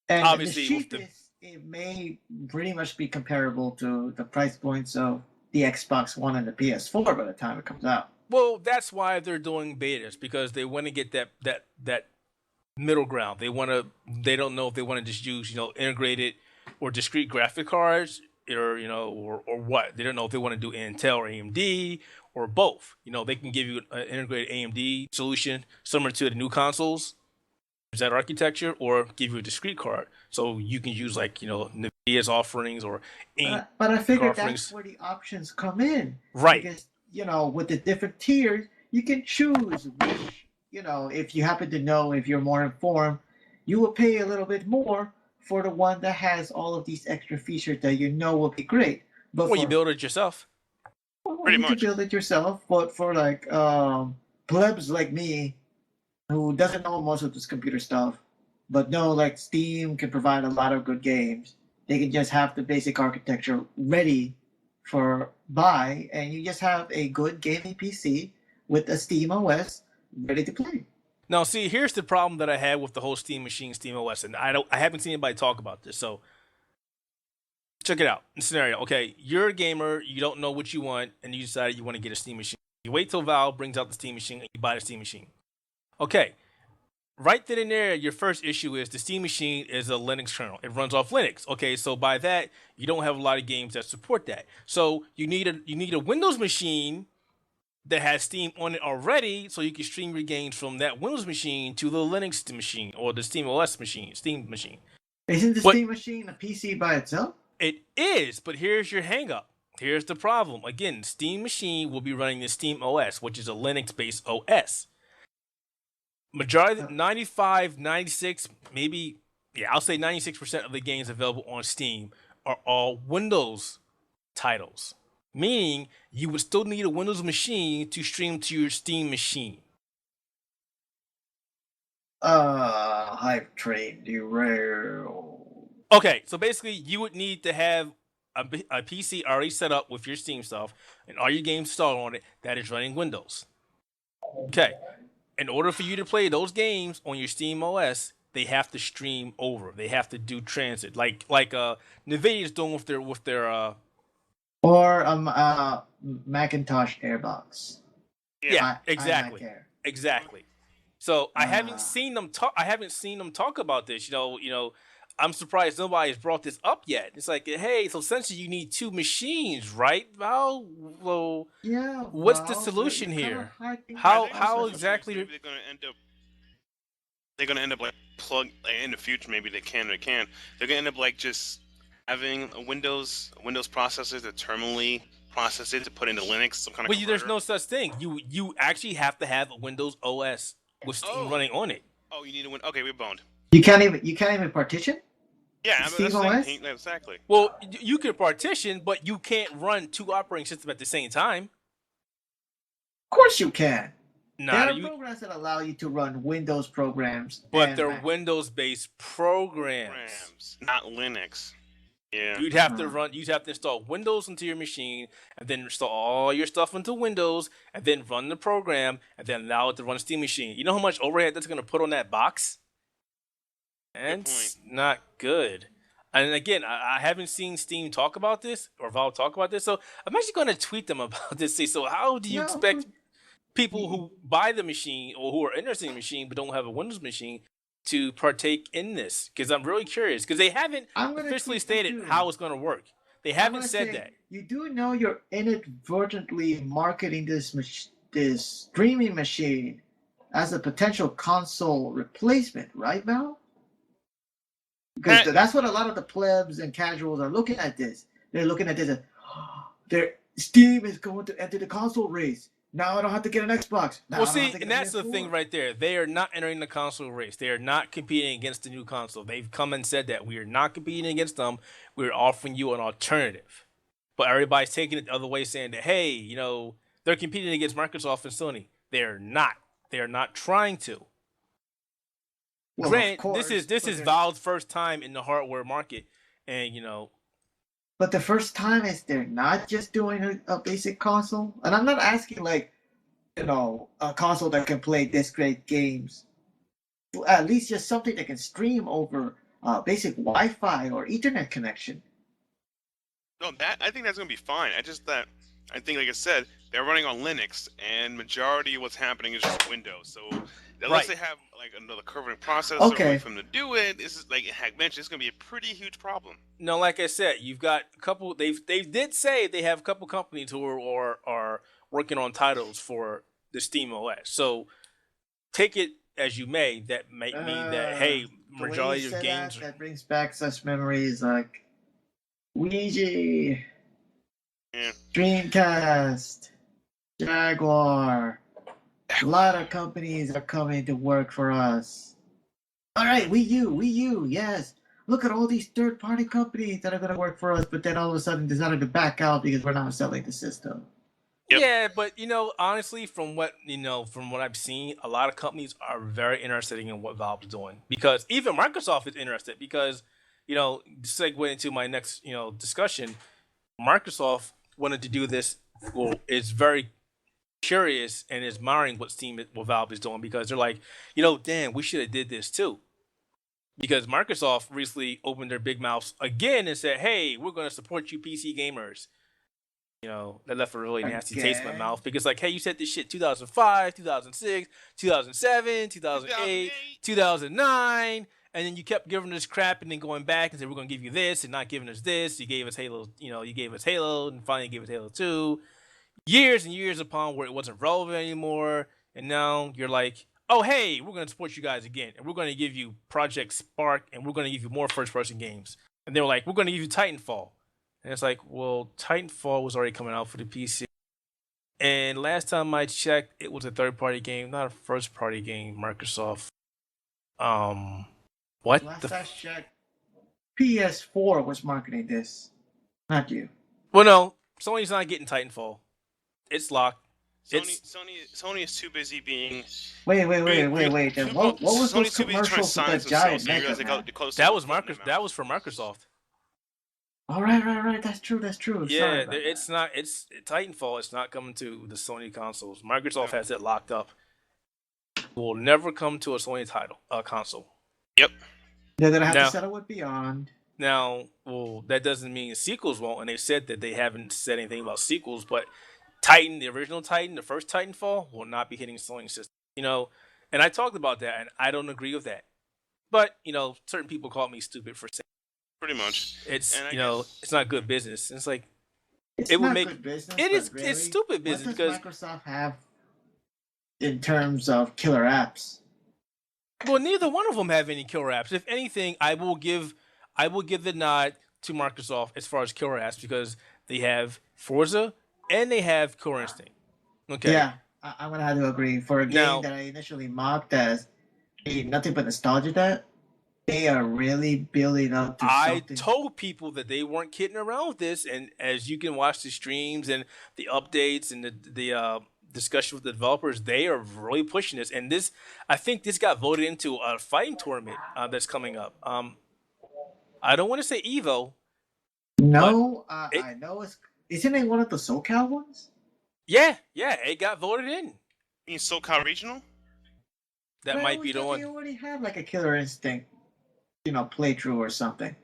And obviously, the cheapest, it may pretty much be comparable to the price points of the Xbox One and the PS4 by the time it comes out. Well, that's why they're doing betas, because they want to get that middle ground. They don't know if they want to just use integrated or discrete graphic cards or what. They don't know if they want to do Intel or AMD or both. They can give you an integrated AMD solution similar to the new consoles, that architecture, or give you a discrete card so you can use NVIDIA's offerings or but I figure that's where the options come in, right? Because with the different tiers, you can choose which, if you happen to know, if you're more informed, you will pay a little bit more for the one that has all of these extra features that will be great. But you build it yourself. Pretty much. You can build it yourself, but for plebs like me, who doesn't know most of this computer stuff, but know Steam can provide a lot of good games, they can just have the basic architecture ready for buy, and you just have a good gaming PC with a SteamOS ready to play. Now, see, here's the problem that I had with the whole Steam Machine, SteamOS, and I haven't seen anybody talk about this. So check it out. The scenario: okay, you're a gamer, you don't know what you want, and you decided you want to get a Steam Machine. You wait till Valve brings out the Steam Machine, and you buy the Steam Machine. Okay, right then and there, your first issue is the Steam Machine is a Linux kernel. It runs off Linux. Okay, so by that, you don't have a lot of games that support that. So you need a Windows machine that has Steam on it already, so you can stream your games from that Windows machine to the Linux machine or the SteamOS machine, Steam machine. Isn't the Steam machine a PC by itself? It is, but here's your hang-up. Here's the problem. Again, Steam Machine will be running the SteamOS, which is a Linux-based OS. Majority, 95, 96, maybe, I'll say 96% of the games available on Steam are all Windows titles. Meaning, you would still need a Windows machine to stream to your Steam machine. Hype train derail. Okay, so basically, you would need to have a PC already set up with your Steam stuff and all your games installed on it that is running Windows. Okay, in order for you to play those games on your SteamOS, they have to stream over. They have to do transit, like Nvidia's doing with their Or Macintosh Airbox. Yeah, exactly, iMac Air. exactly. So I haven't seen them talk. I haven't seen them talk about this. I'm surprised nobody has brought this up yet. It's like, hey, so essentially you need two machines, right? Well, Yeah. what's the solution here? How exactly? Maybe they're gonna end up like in the future. Maybe they can. They're gonna end up like just having a Windows processor that terminally process it to put into Linux, some kind of. Well, there's no such thing. You actually have to have a Windows OS with Steam running on it. Oh, you need a Okay, we're boned. You can't even partition. Yeah, SteamOS? Exactly. Well, you can partition, but you can't run two operating systems at the same time. Of course you can. Nah, there are programs that allow you to run Windows programs, but they're Windows-based programs, not Linux. Yeah. You'd have to install Windows into your machine, and then install all your stuff into Windows, and then run the program, and then allow it to run a Steam machine. You know how much overhead that's going to put on that box? And it's not good. And again, I haven't seen Steam talk about this, or Valve talk about this, so I'm actually going to tweet them about this. So how do you expect people who buy the machine, or who are interested in the machine, but don't have a Windows machine, to partake in this? Because I'm really curious, because they haven't officially stated how it's going to work. They haven't said that. You do know you're inadvertently marketing this streaming machine as a potential console replacement, right, Val? Because that's what a lot of the plebs and casuals are looking at this. They're looking at this as, Steam is going to enter the console race. Now I don't have to get an Xbox. Well, see, and that's the thing right there. They are not entering the console race. They are not competing against the new console. They've come and said that. We are not competing against them. We're offering you an alternative. But everybody's taking it the other way, saying that, hey, they're competing against Microsoft and Sony. They're not. They are not trying to. Well, granted, this is Valve's first time in the hardware market, and But the first time is they're not just doing a basic console, and I'm not asking a console that can play disc-rate games. At least just something that can stream over basic Wi-Fi or Ethernet connection. No, I think that's gonna be fine. I think, like I said, they're running on Linux, and majority of what's happening is just Windows. So unless they have like another curving processor for them to do it, this is like Hack mentioned, it's gonna be a pretty huge problem. No, like I said, you've got a couple. They did say they have a couple companies who are working on titles for the SteamOS. So take it as you may. That might mean that majority of games. That brings back such memories like Ouija, Dreamcast, Jaguar. A lot of companies are coming to work for us. All right, Wii U, yes. Look at all these third-party companies that are going to work for us, but then all of a sudden decided to back out because we're not selling the system. Yep. Yeah, but honestly, from what I've seen, a lot of companies are very interested in what Valve's doing, because even Microsoft is interested. Because segue into my next discussion, Microsoft wanted to do this. Well, it's very curious and is admiring what Valve is doing, because they're like, damn, we should have did this too. Because Microsoft recently opened their big mouths again and said, hey, we're going to support you PC gamers. That left a really nasty taste in my mouth, because hey, you said this shit 2005, 2006, 2007, 2008, 2009, and then you kept giving us crap and then going back and said, we're going to give you this and not giving us this. You gave us Halo, you gave us Halo, and finally gave us Halo 2. Years and years upon where it wasn't relevant anymore, and now you're like, oh hey, we're going to support you guys again, and we're going to give you Project Spark, and we're going to give you more first-person games. And they were like, we're going to give you Titanfall. And it's like, well, Titanfall was already coming out for the PC. And last time I checked, it was a third-party game, not a first-party game, Microsoft. What? Last I checked, PS4 was marketing this, not you. Well, no, Sony's not getting Titanfall. It's locked. Sony is too busy being. Wait. Then what was those Sony's too busy trying to commercials with that science giant themselves. So you mega realize man? they close That was That was for Microsoft. Oh, right. That's true. Yeah, Sorry it's not. It's Titanfall. It's not coming to the Sony consoles. Microsoft has it locked up. It will never come to a Sony console. Yep. They're gonna have to settle with Beyond. Now, well, that doesn't mean sequels won't. And they said that they haven't said anything about sequels, but Titan, the original Titan, the first Titanfall, will not be hitting Sony system. And I talked about that, and I don't agree with that. But certain people call me stupid for saying. Pretty much. It's it's not good business. It's like it would make good business. It's stupid business because Microsoft have in terms of killer apps. Well, neither one of them have any killer apps. If anything, I will give the nod to Microsoft as far as killer apps because they have Forza and they have Killer Instinct. Okay. Yeah, I'm gonna have to agree. For a game that I initially mocked as nothing but nostalgia, that they are really building up to something. I told people that they weren't kidding around with this, and as you can watch the streams and the updates and the discussion with the developers, they are really pushing this. And I think this got voted into a fighting tournament that's coming up. I don't want to say Evo. No, I know isn't it one of the SoCal ones? Yeah, it got voted in. You mean SoCal Regional? That might be the one. They already have like a Killer Instinct, playthrough or something.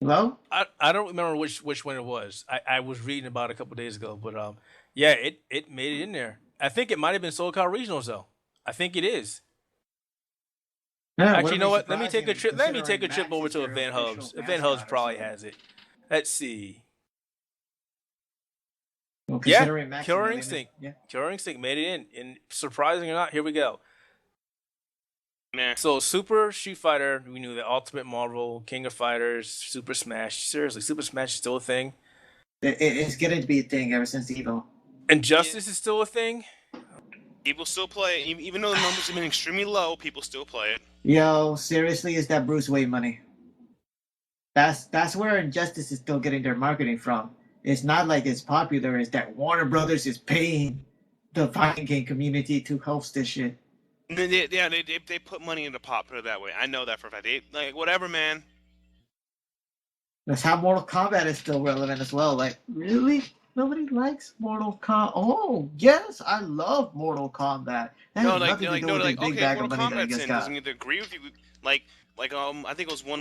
Hello? I don't remember which one it was. I was reading about it a couple days ago, but yeah, it made it in there. I think it might have been SoCal Regionals though. I think it is. Yeah, actually, you know what? Let me take a trip. Let me take a trip over to Event Hubs. Event Hubs probably has it. Let's see. Well, Killer Instinct. Yeah. Killer Instinct made it in. And surprising or not, here we go. Nah. So Super Street Fighter, we knew that. Ultimate Marvel, King of Fighters, Super Smash. Seriously, Super Smash is still a thing. It's getting to be a thing ever since Evo. Injustice is still a thing. People still play it. Even though the numbers have been extremely low, people still play it. Yo, seriously, is that Bruce Wayne money? That's where Injustice is still getting their marketing from. It's not like it's popular. It's that Warner Brothers is paying the fighting game community to host this shit. They put money in the pot, put it that way. I know that for a fact. Whatever, man. That's how Mortal Kombat is still relevant as well. Like, really? Nobody likes Mortal Kombat. Oh, yes, I love Mortal Kombat. Okay, Mortal Kombat's in. Doesn't agree with you. I think it was one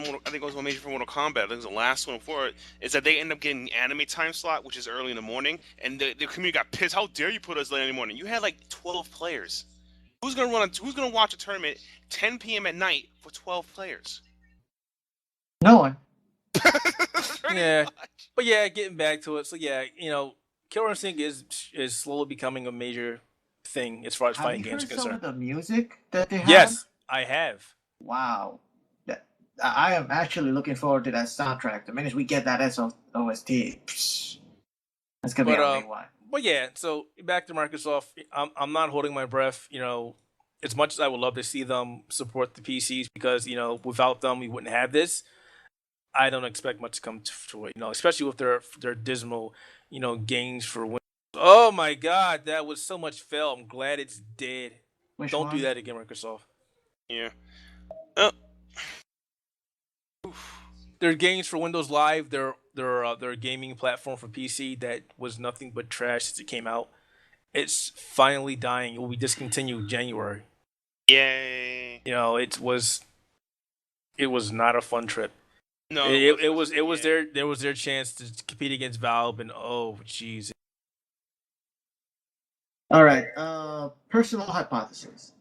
major for Mortal Kombat. I think it was the last one for it. Is that they end up getting anime time slot, which is early in the morning, and the community got pissed. How dare you put us late in the morning? You had 12 players. Who's gonna watch a tournament 10 p.m. at night for 12 players? No one. Yeah, but yeah, getting back to it. So yeah, Killer Instinct is slowly becoming a major thing as far as fighting games are concerned. Have you heard some of the music that they have? Yes, I have. Wow, I am actually looking forward to that soundtrack. The minute we get that OST, that's gonna be a big one. But yeah, so back to Microsoft. I'm not holding my breath. As much as I would love to see them support the PCs, because without them we wouldn't have this. I don't expect much to come to it, especially with their dismal, gains for Windows. Oh my God, that was so much fail. I'm glad it's dead. Don't do that again, Microsoft. Yeah. Their games for Windows Live, their gaming platform for PC that was nothing but trash since it came out. It's finally dying. It will be discontinued January. Yay! It was not a fun trip. No, it was their chance to compete against Valve, and oh jeez. All right, personal hypothesis.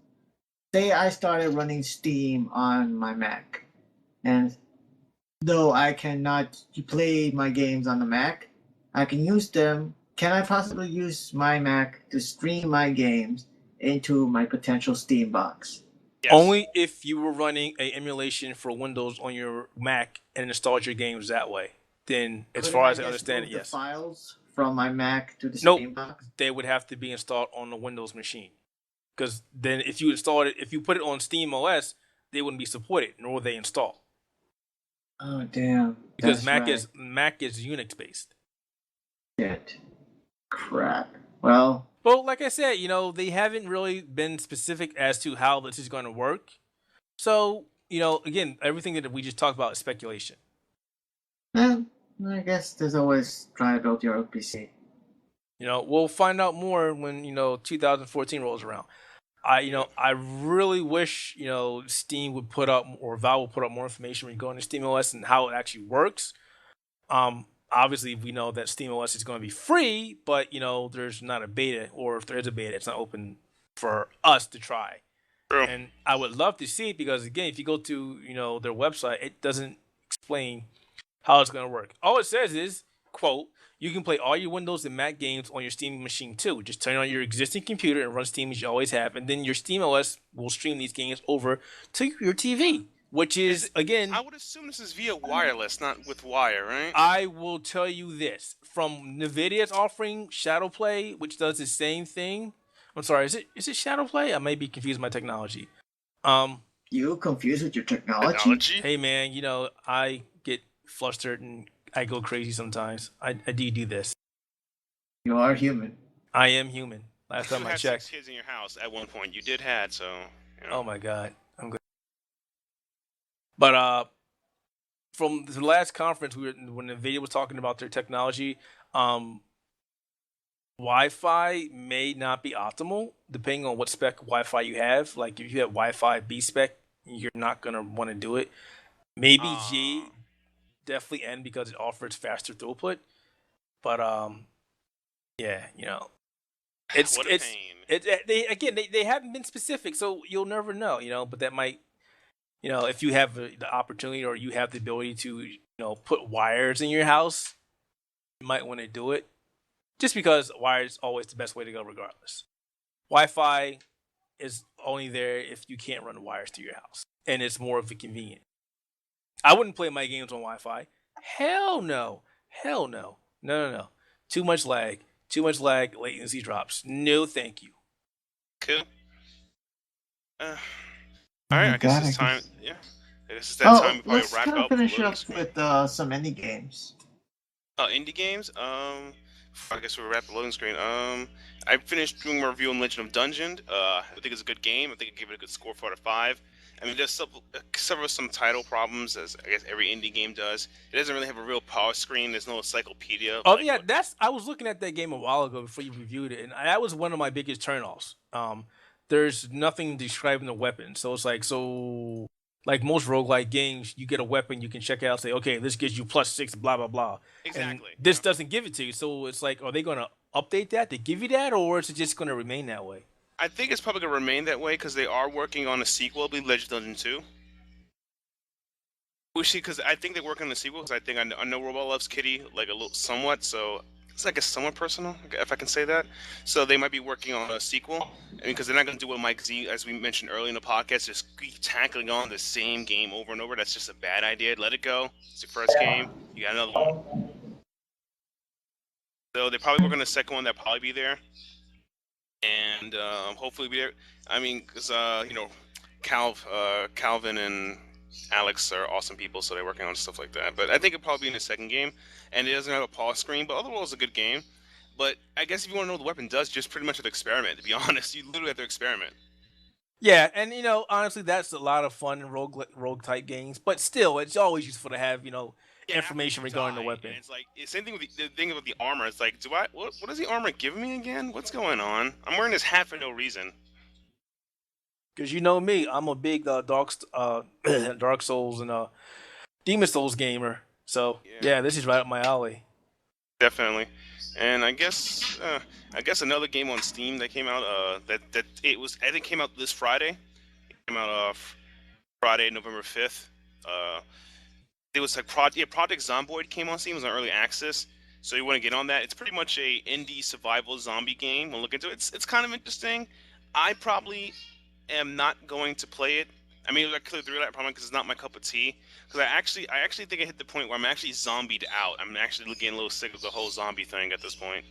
Say I started running Steam on my Mac, and though I cannot play my games on the Mac, I can use them. Can I possibly use my Mac to stream my games into my potential Steam box? Yes. Only if you were running an emulation for Windows on your Mac and installed your games that way. Then, as far as I understand it, yes. The files from my Mac to the Steam box? They would have to be installed on the Windows machine. Because then, if you put it on SteamOS, they wouldn't be supported, nor would they install. Oh damn! Because Mac is Unix based. Shit. Crap. Well, like I said, they haven't really been specific as to how this is going to work. So, again, everything that we just talked about is speculation. I guess there's always trying to build your own PC. We'll find out more when 2014 rolls around. I really wish Steam would put up, or Valve would put up more information regarding SteamOS and how it actually works. Obviously we know that SteamOS is going to be free, but there's not a beta, or if there is a beta, it's not open for us to try. True. And I would love to see it because, again, if you go to their website, it doesn't explain how it's going to work. All it says is, quote, "You can play all your Windows and Mac games on your Steam machine too. Just turn on your existing computer and run Steam as you always have, and then your SteamOS will stream these games over to your TV." Which is, again, I would assume this is via wireless, not with wire, right? I will tell you this. From NVIDIA's offering Shadowplay, which does the same thing. I'm sorry, is it Shadowplay? I may be confused with my technology. You confused with your technology? Hey man, I get flustered and I go crazy sometimes. I do this. You are human. I am human. Last time I checked. You had 6 kids in your house at one point. You did had, so. Oh my god, I'm good. But from the last conference, when NVIDIA was talking about their technology, Wi-Fi may not be optimal depending on what spec Wi-Fi you have. Like if you have Wi-Fi B spec, you're not gonna want to do it. Maybe G, definitely N because it offers faster throughput. But yeah, it's what a pain. They haven't been specific, so you'll never know. But that might, if you have the opportunity or you have the ability to put wires in your house, you might want to do it. Just because wires is always the best way to go regardless. Wi-Fi is only there if you can't run wires to your house. And it's more of a convenient. I wouldn't play my games on Wi-Fi. Hell no. Hell no. No. Too much lag. Latency drops. No thank you. Cool. Alright, I guess it's time. Yeah. I guess it's that time to probably wrap up. Let's finish up with some indie games. Indie games? I guess we'll wrap the loading screen. I finished doing my review on Legend of Dungeon. I think it's a good game. I think I gave it a good score, 4 out of 5. I mean, there's some title problems, as I guess every indie game does. It doesn't really have a real power screen. There's no encyclopedia. Oh yeah, I was looking at that game a while ago before you reviewed it, and that was one of my biggest turnoffs. There's nothing describing the weapon, so it's like most roguelike games, you get a weapon, you can check out, say, okay, this gives you +6, blah, blah, blah. Exactly. And this doesn't give it to you. So it's like, are they going to update that to give you that, or is it just going to remain that way? I think it's probably going to remain that way because they are working on a sequel, I believe Legend of Dungeon 2. Because I think they're working on the sequel because I know Robot loves Kitty, like a little somewhat, so it's like a somewhat personal, if I can say that. So they might be working on a sequel. I mean, because they're not going to do what Mike Z, as we mentioned earlier in the podcast, just keep tackling on the same game over and over. That's just a bad idea. Let it go. It's your first game. You got another one. So they're probably working on the second one. That'll probably be there. And hopefully be there. I mean, because, Calvin and Alex are awesome people, so they're working on stuff like that. But I think it'll probably be in the second game. And it doesn't have a pause screen, but overall it's a good game. But I guess if you want to know what the weapon does, just pretty much have to experiment, to be honest. You literally have to experiment. Yeah, and honestly, that's a lot of fun in rogue type games. But still, it's always useful to have, information regarding the weapon. And it's like, same thing with the thing with the armor. It's like, what does the armor give me again? What's going on? I'm wearing this hat for no reason. Because you know me, I'm a big Dark Souls and Demon Souls gamer. So yeah, this is right up my alley. Definitely. And I guess another game on Steam that came out I think came out this Friday. It came out Friday, November 5th. It was like Project Zomboid came on Steam. It was on early access. So you want to get on that. It's pretty much a indie survival zombie game. We'll look into it. It's kind of interesting. I probably am not going to play it. I mean, I cleared through that problem because it's not my cup of tea. Because I actually think I hit the point where I'm actually zombied out. I'm actually getting a little sick of the whole zombie thing at this point.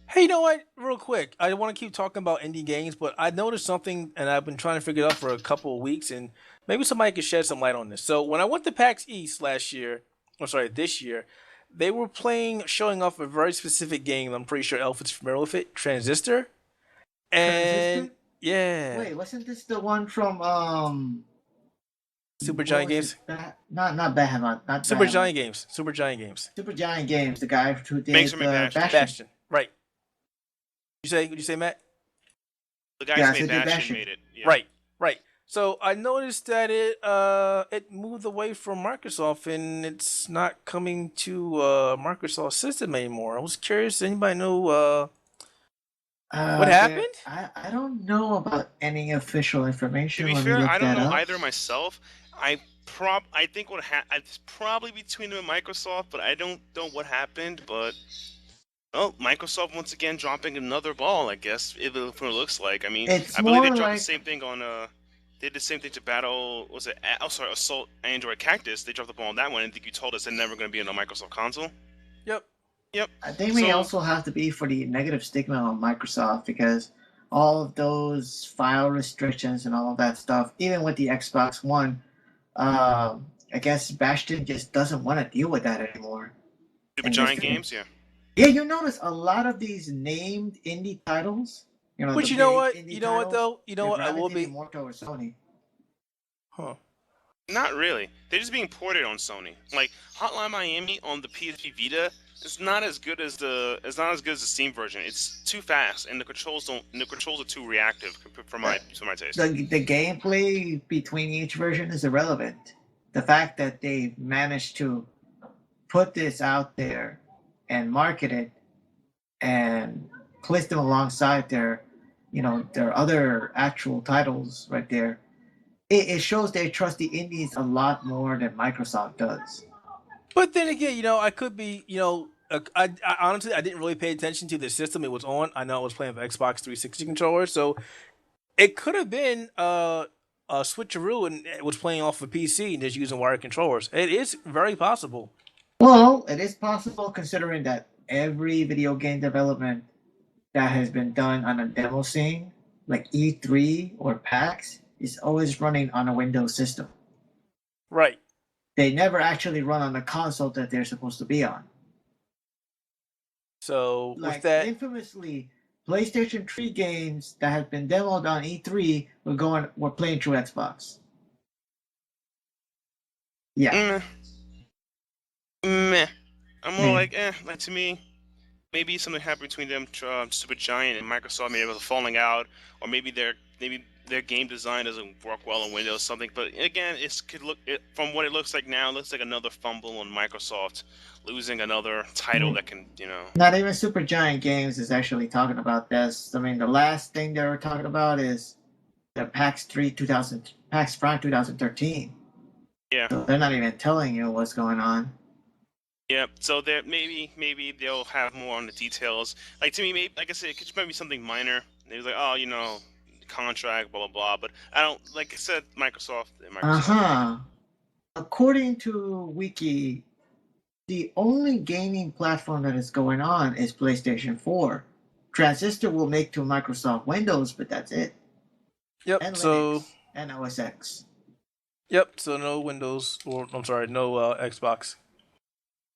Hey, you know what? Real quick, I want to keep talking about indie games, but I noticed something, and I've been trying to figure it out for a couple of weeks, and maybe somebody could shed some light on this. So when I went to PAX East this year, They were showing off a very specific game. I'm pretty sure Elf is familiar with it, Transistor. And Transistor? yeah, Wait, wasn't this the one from Super what Giant was Games. it? Not Behemoth, not Super Behemoth. Giant Games. Super Giant Games. Super Giant Games, the guy who did Makes me Bastion. Bastion. Right. Would you say, Matt? The guys Yeah, who so made did Bastion Bastion. made it. Yeah. Right. So I noticed that it moved away from Microsoft and it's not coming to Microsoft system anymore. I was curious. Anybody know what happened? I don't know about any official information. To be Let me fair, look I don't that know up. either myself. I think it's probably between them and Microsoft, but I don't know what happened. But Microsoft once again dropping another ball. I guess it looks like. I mean, It's I believe they more dropped like- the same thing on They did the same thing to Battle. Was it? Assault Android Cactus. They dropped the ball on that one. And I think you told us they're never going to be on a Microsoft console. Yep. I think we So- also have to be for the negative stigma on Microsoft because all of those file restrictions and all of that stuff, even with the Xbox One, I guess Bastion just doesn't want to deal with that anymore. Super And Giant just- Games, yeah. Yeah, you notice a lot of these named indie titles. But the you know big what? indie You know what titles, though? You know they're what? I will gravitating be. more towards Sony. Huh. Not really. They're just being ported on Sony. Like Hotline Miami on the PSP Vita is not as good as the Steam version. It's too fast, and the controls are too reactive for my taste. The gameplay between each version is irrelevant. The fact that they managed to put this out there and market it and place them alongside their other actual titles right there, it shows they trust the indies a lot more than Microsoft does. But then again, I could be, I honestly I didn't really pay attention to the system it was on. I know I was playing with Xbox 360 controller, so it could have been a switcheroo and it was playing off a PC and just using wired controllers. It is very possible. Well, it is possible considering that every video game development that has been done on a demo scene, like E3 or PAX, is always running on a Windows system. Right. They never actually run on the console that they're supposed to be on. So Like with that, infamously, PlayStation 3 games that have been demoed on E3 were playing through Xbox. Yeah. Meh. I'm more Meh. like to me, maybe something happened between them, Super Giant and Microsoft. Maybe it was a falling out, or maybe their game design doesn't work well on Windows, something. But again, from what it looks like now, it looks like another fumble on Microsoft losing another title that can, Not even Super Giant Games is actually talking about this. I mean, the last thing they were talking about is the PAX Prime 2013. Yeah. So they're not even telling you what's going on. Yeah, so there maybe they'll have more on the details. Like to me, maybe like I said, it could just be something minor. They was like, contract, blah blah blah. But I don't, like I said, Microsoft. According to Wiki, the only gaming platform that is going on is PlayStation 4. Transistor will make to Microsoft Windows, but that's it. yep. And So Linux and OS X. yep. So no Windows, or I'm sorry, no Xbox.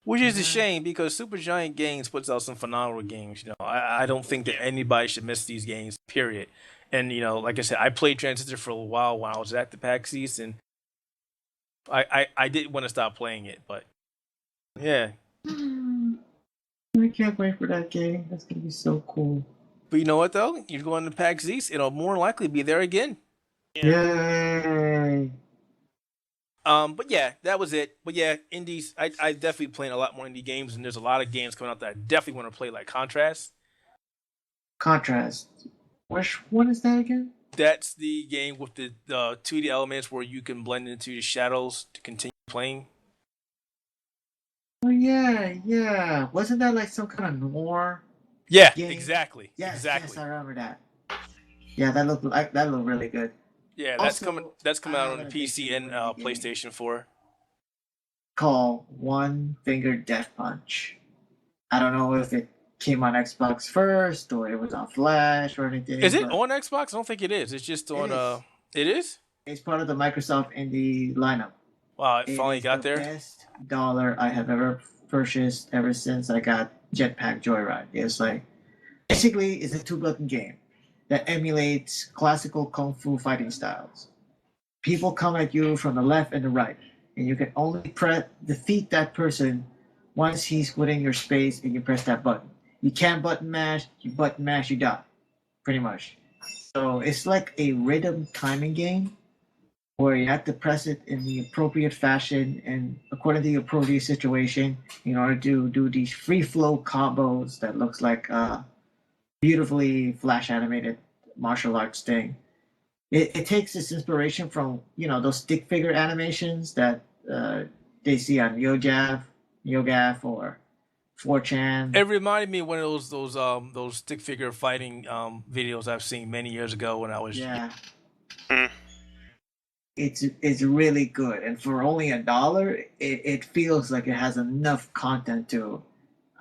Which is a shame because Super Giant Games puts out some phenomenal games. I don't think that anybody should miss these games, period. And, like I said, I played Transistor for a while I was at the PAX East, and I didn't want to stop playing it, but yeah. I can't wait for that game. That's going to be so cool. But you know what, though? You're going to PAX East, it'll more likely be there again. Yay! But yeah, that was it. But yeah, indies, I definitely playing a lot more indie games, and there's a lot of games coming out that I definitely want to play, like Contrast. Contrast. Which one is that again? That's the game with the 2D elements where you can blend into the shadows to continue playing. Oh yeah. Wasn't that like some kind of noir? Yeah, game? exactly. Yes, exactly. yes, I remember that. Yeah, that looked really good. Yeah, Also, that's coming out I on the have a big PC game and for the game. PlayStation 4. Called One Finger Death Punch. I don't know if it came on Xbox first or it was on Flash or anything. Is it but on Xbox? I don't think it is. It's just on is. It is? It's part of the Microsoft Indie lineup. Wow, it finally is got the there. Best dollar I have ever purchased ever since I got Jetpack Joyride. It's like basically it's a 2-button game that emulates classical kung fu fighting styles. People come at you from the left and the right, and you can only defeat that person once he's within your space and you press that button. You can't button mash, you die. Pretty much. So it's like a rhythm timing game where you have to press it in the appropriate fashion and according to the appropriate situation in order to do these free flow combos that looks like beautifully flash animated martial arts thing. It takes its inspiration from those stick figure animations that they see on YoGaf or 4chan. It reminded me of one of those stick figure fighting videos I've seen many years ago when I was It's really good, and for only $1, it feels like it has enough content to.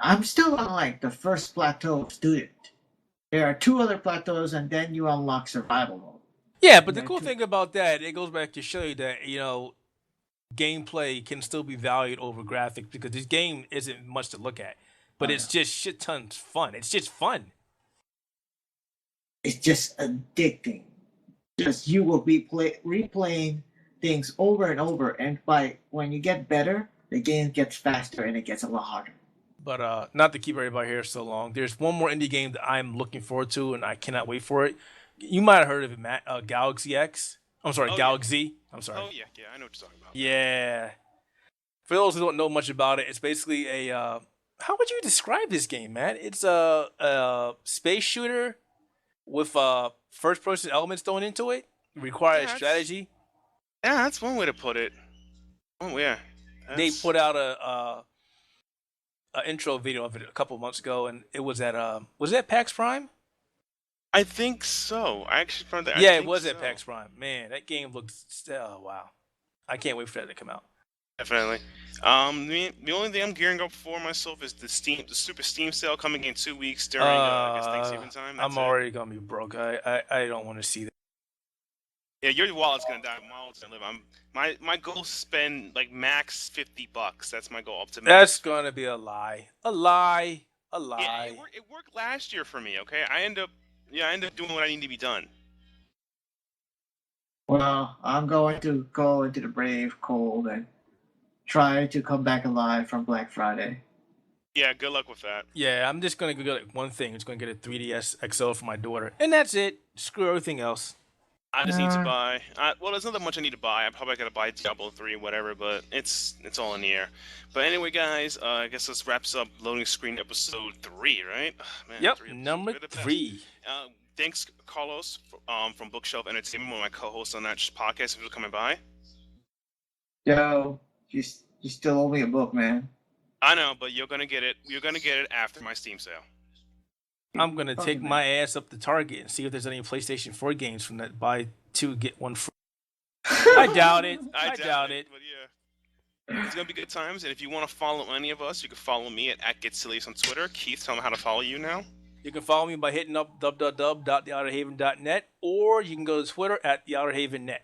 I'm still on like the first plateau of student. There are 2 other plateaus, and then you unlock survival mode. Yeah, but the cool thing about that, it goes back to show you that gameplay can still be valued over graphics because this game isn't much to look at, but it's just shit tons fun. It's just fun. It's just addicting. Just you will be replaying things over and over, and when you get better, the game gets faster and it gets a lot harder. But not to keep everybody here so long, there's one more indie game that I'm looking forward to, and I cannot wait for it. You might have heard of it, Matt. Galaxy X. I'm sorry, Galaxy. Yeah. I'm sorry. Oh yeah, I know what you're talking about. Yeah. For those who don't know much about it, it's basically a. How would you describe this game, Matt? It's a space shooter with first-person elements thrown into it. It requires strategy. Yeah, that's one way to put it. Oh yeah. They put out a intro video of it a couple months ago, and it was at was that PAX Prime? I think so. I actually found that. Yeah, it was at PAX Prime. Man, that game looks. Oh wow, I can't wait for that to come out. Definitely. The only thing I'm gearing up for myself is the Super Steam sale coming in 2 weeks during I guess Thanksgiving time. I'm already gonna be broke. I don't want to see that. Yeah, your wallet's gonna die. My wallet's gonna live. My goal is to spend like max $50. That's my goal up to max. That's gonna be a lie. A lie. Yeah, it worked last year for me. Okay, I end up doing what I need to be done. Well, I'm going to go into the brave cold and try to come back alive from Black Friday. Yeah, good luck with that. Yeah, I'm just gonna go get one thing. It's gonna get a 3DS XL for my daughter, and that's it. Screw everything else. I just need to buy. Well, there's not that much I need to buy. I probably gotta buy Diablo 3, whatever. But it's all in the air. But anyway, guys, I guess this wraps up Loading Screen episode 3, right? Man, yep, number 3. Thanks, Carlos, from Bookshelf Entertainment, one of my co-hosts on that podcast, for coming by. Yo, you still owe me a book, man. I know, but you're gonna get it. You're gonna get it after my Steam sale. I'm gonna take my ass up to Target and see if there's any PlayStation 4 games from that buy 2 get 1 free. I doubt it. I doubt it. But yeah, it's gonna be good times. And if you want to follow any of us, you can follow me at GetSilius on Twitter. Keith, tell them how to follow you now. You can follow me by hitting up www.theouterhaven.net, or you can go to Twitter at theouterhavennet.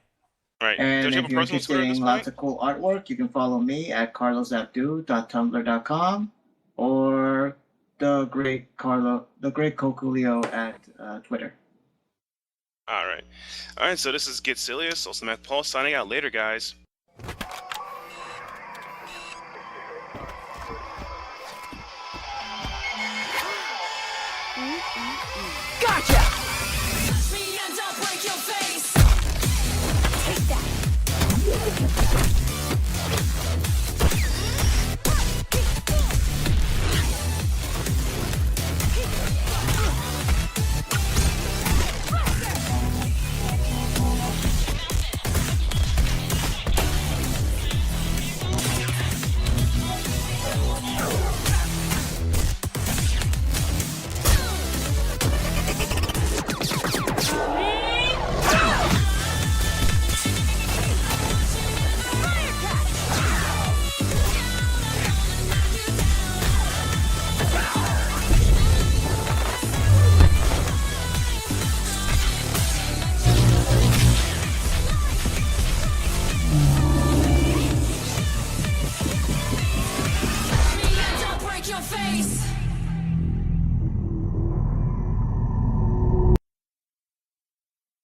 Right. And Don't you if have a you're personal interested Twitter at this in point? lots of cool artwork, you can follow me at carlosabdu.tumblr.com or the great Coculio at Twitter. All right. So this is GetSilius, also Matt Paul, signing out. Later, guys. Gotcha! Touch me and I'll break your face! Take that!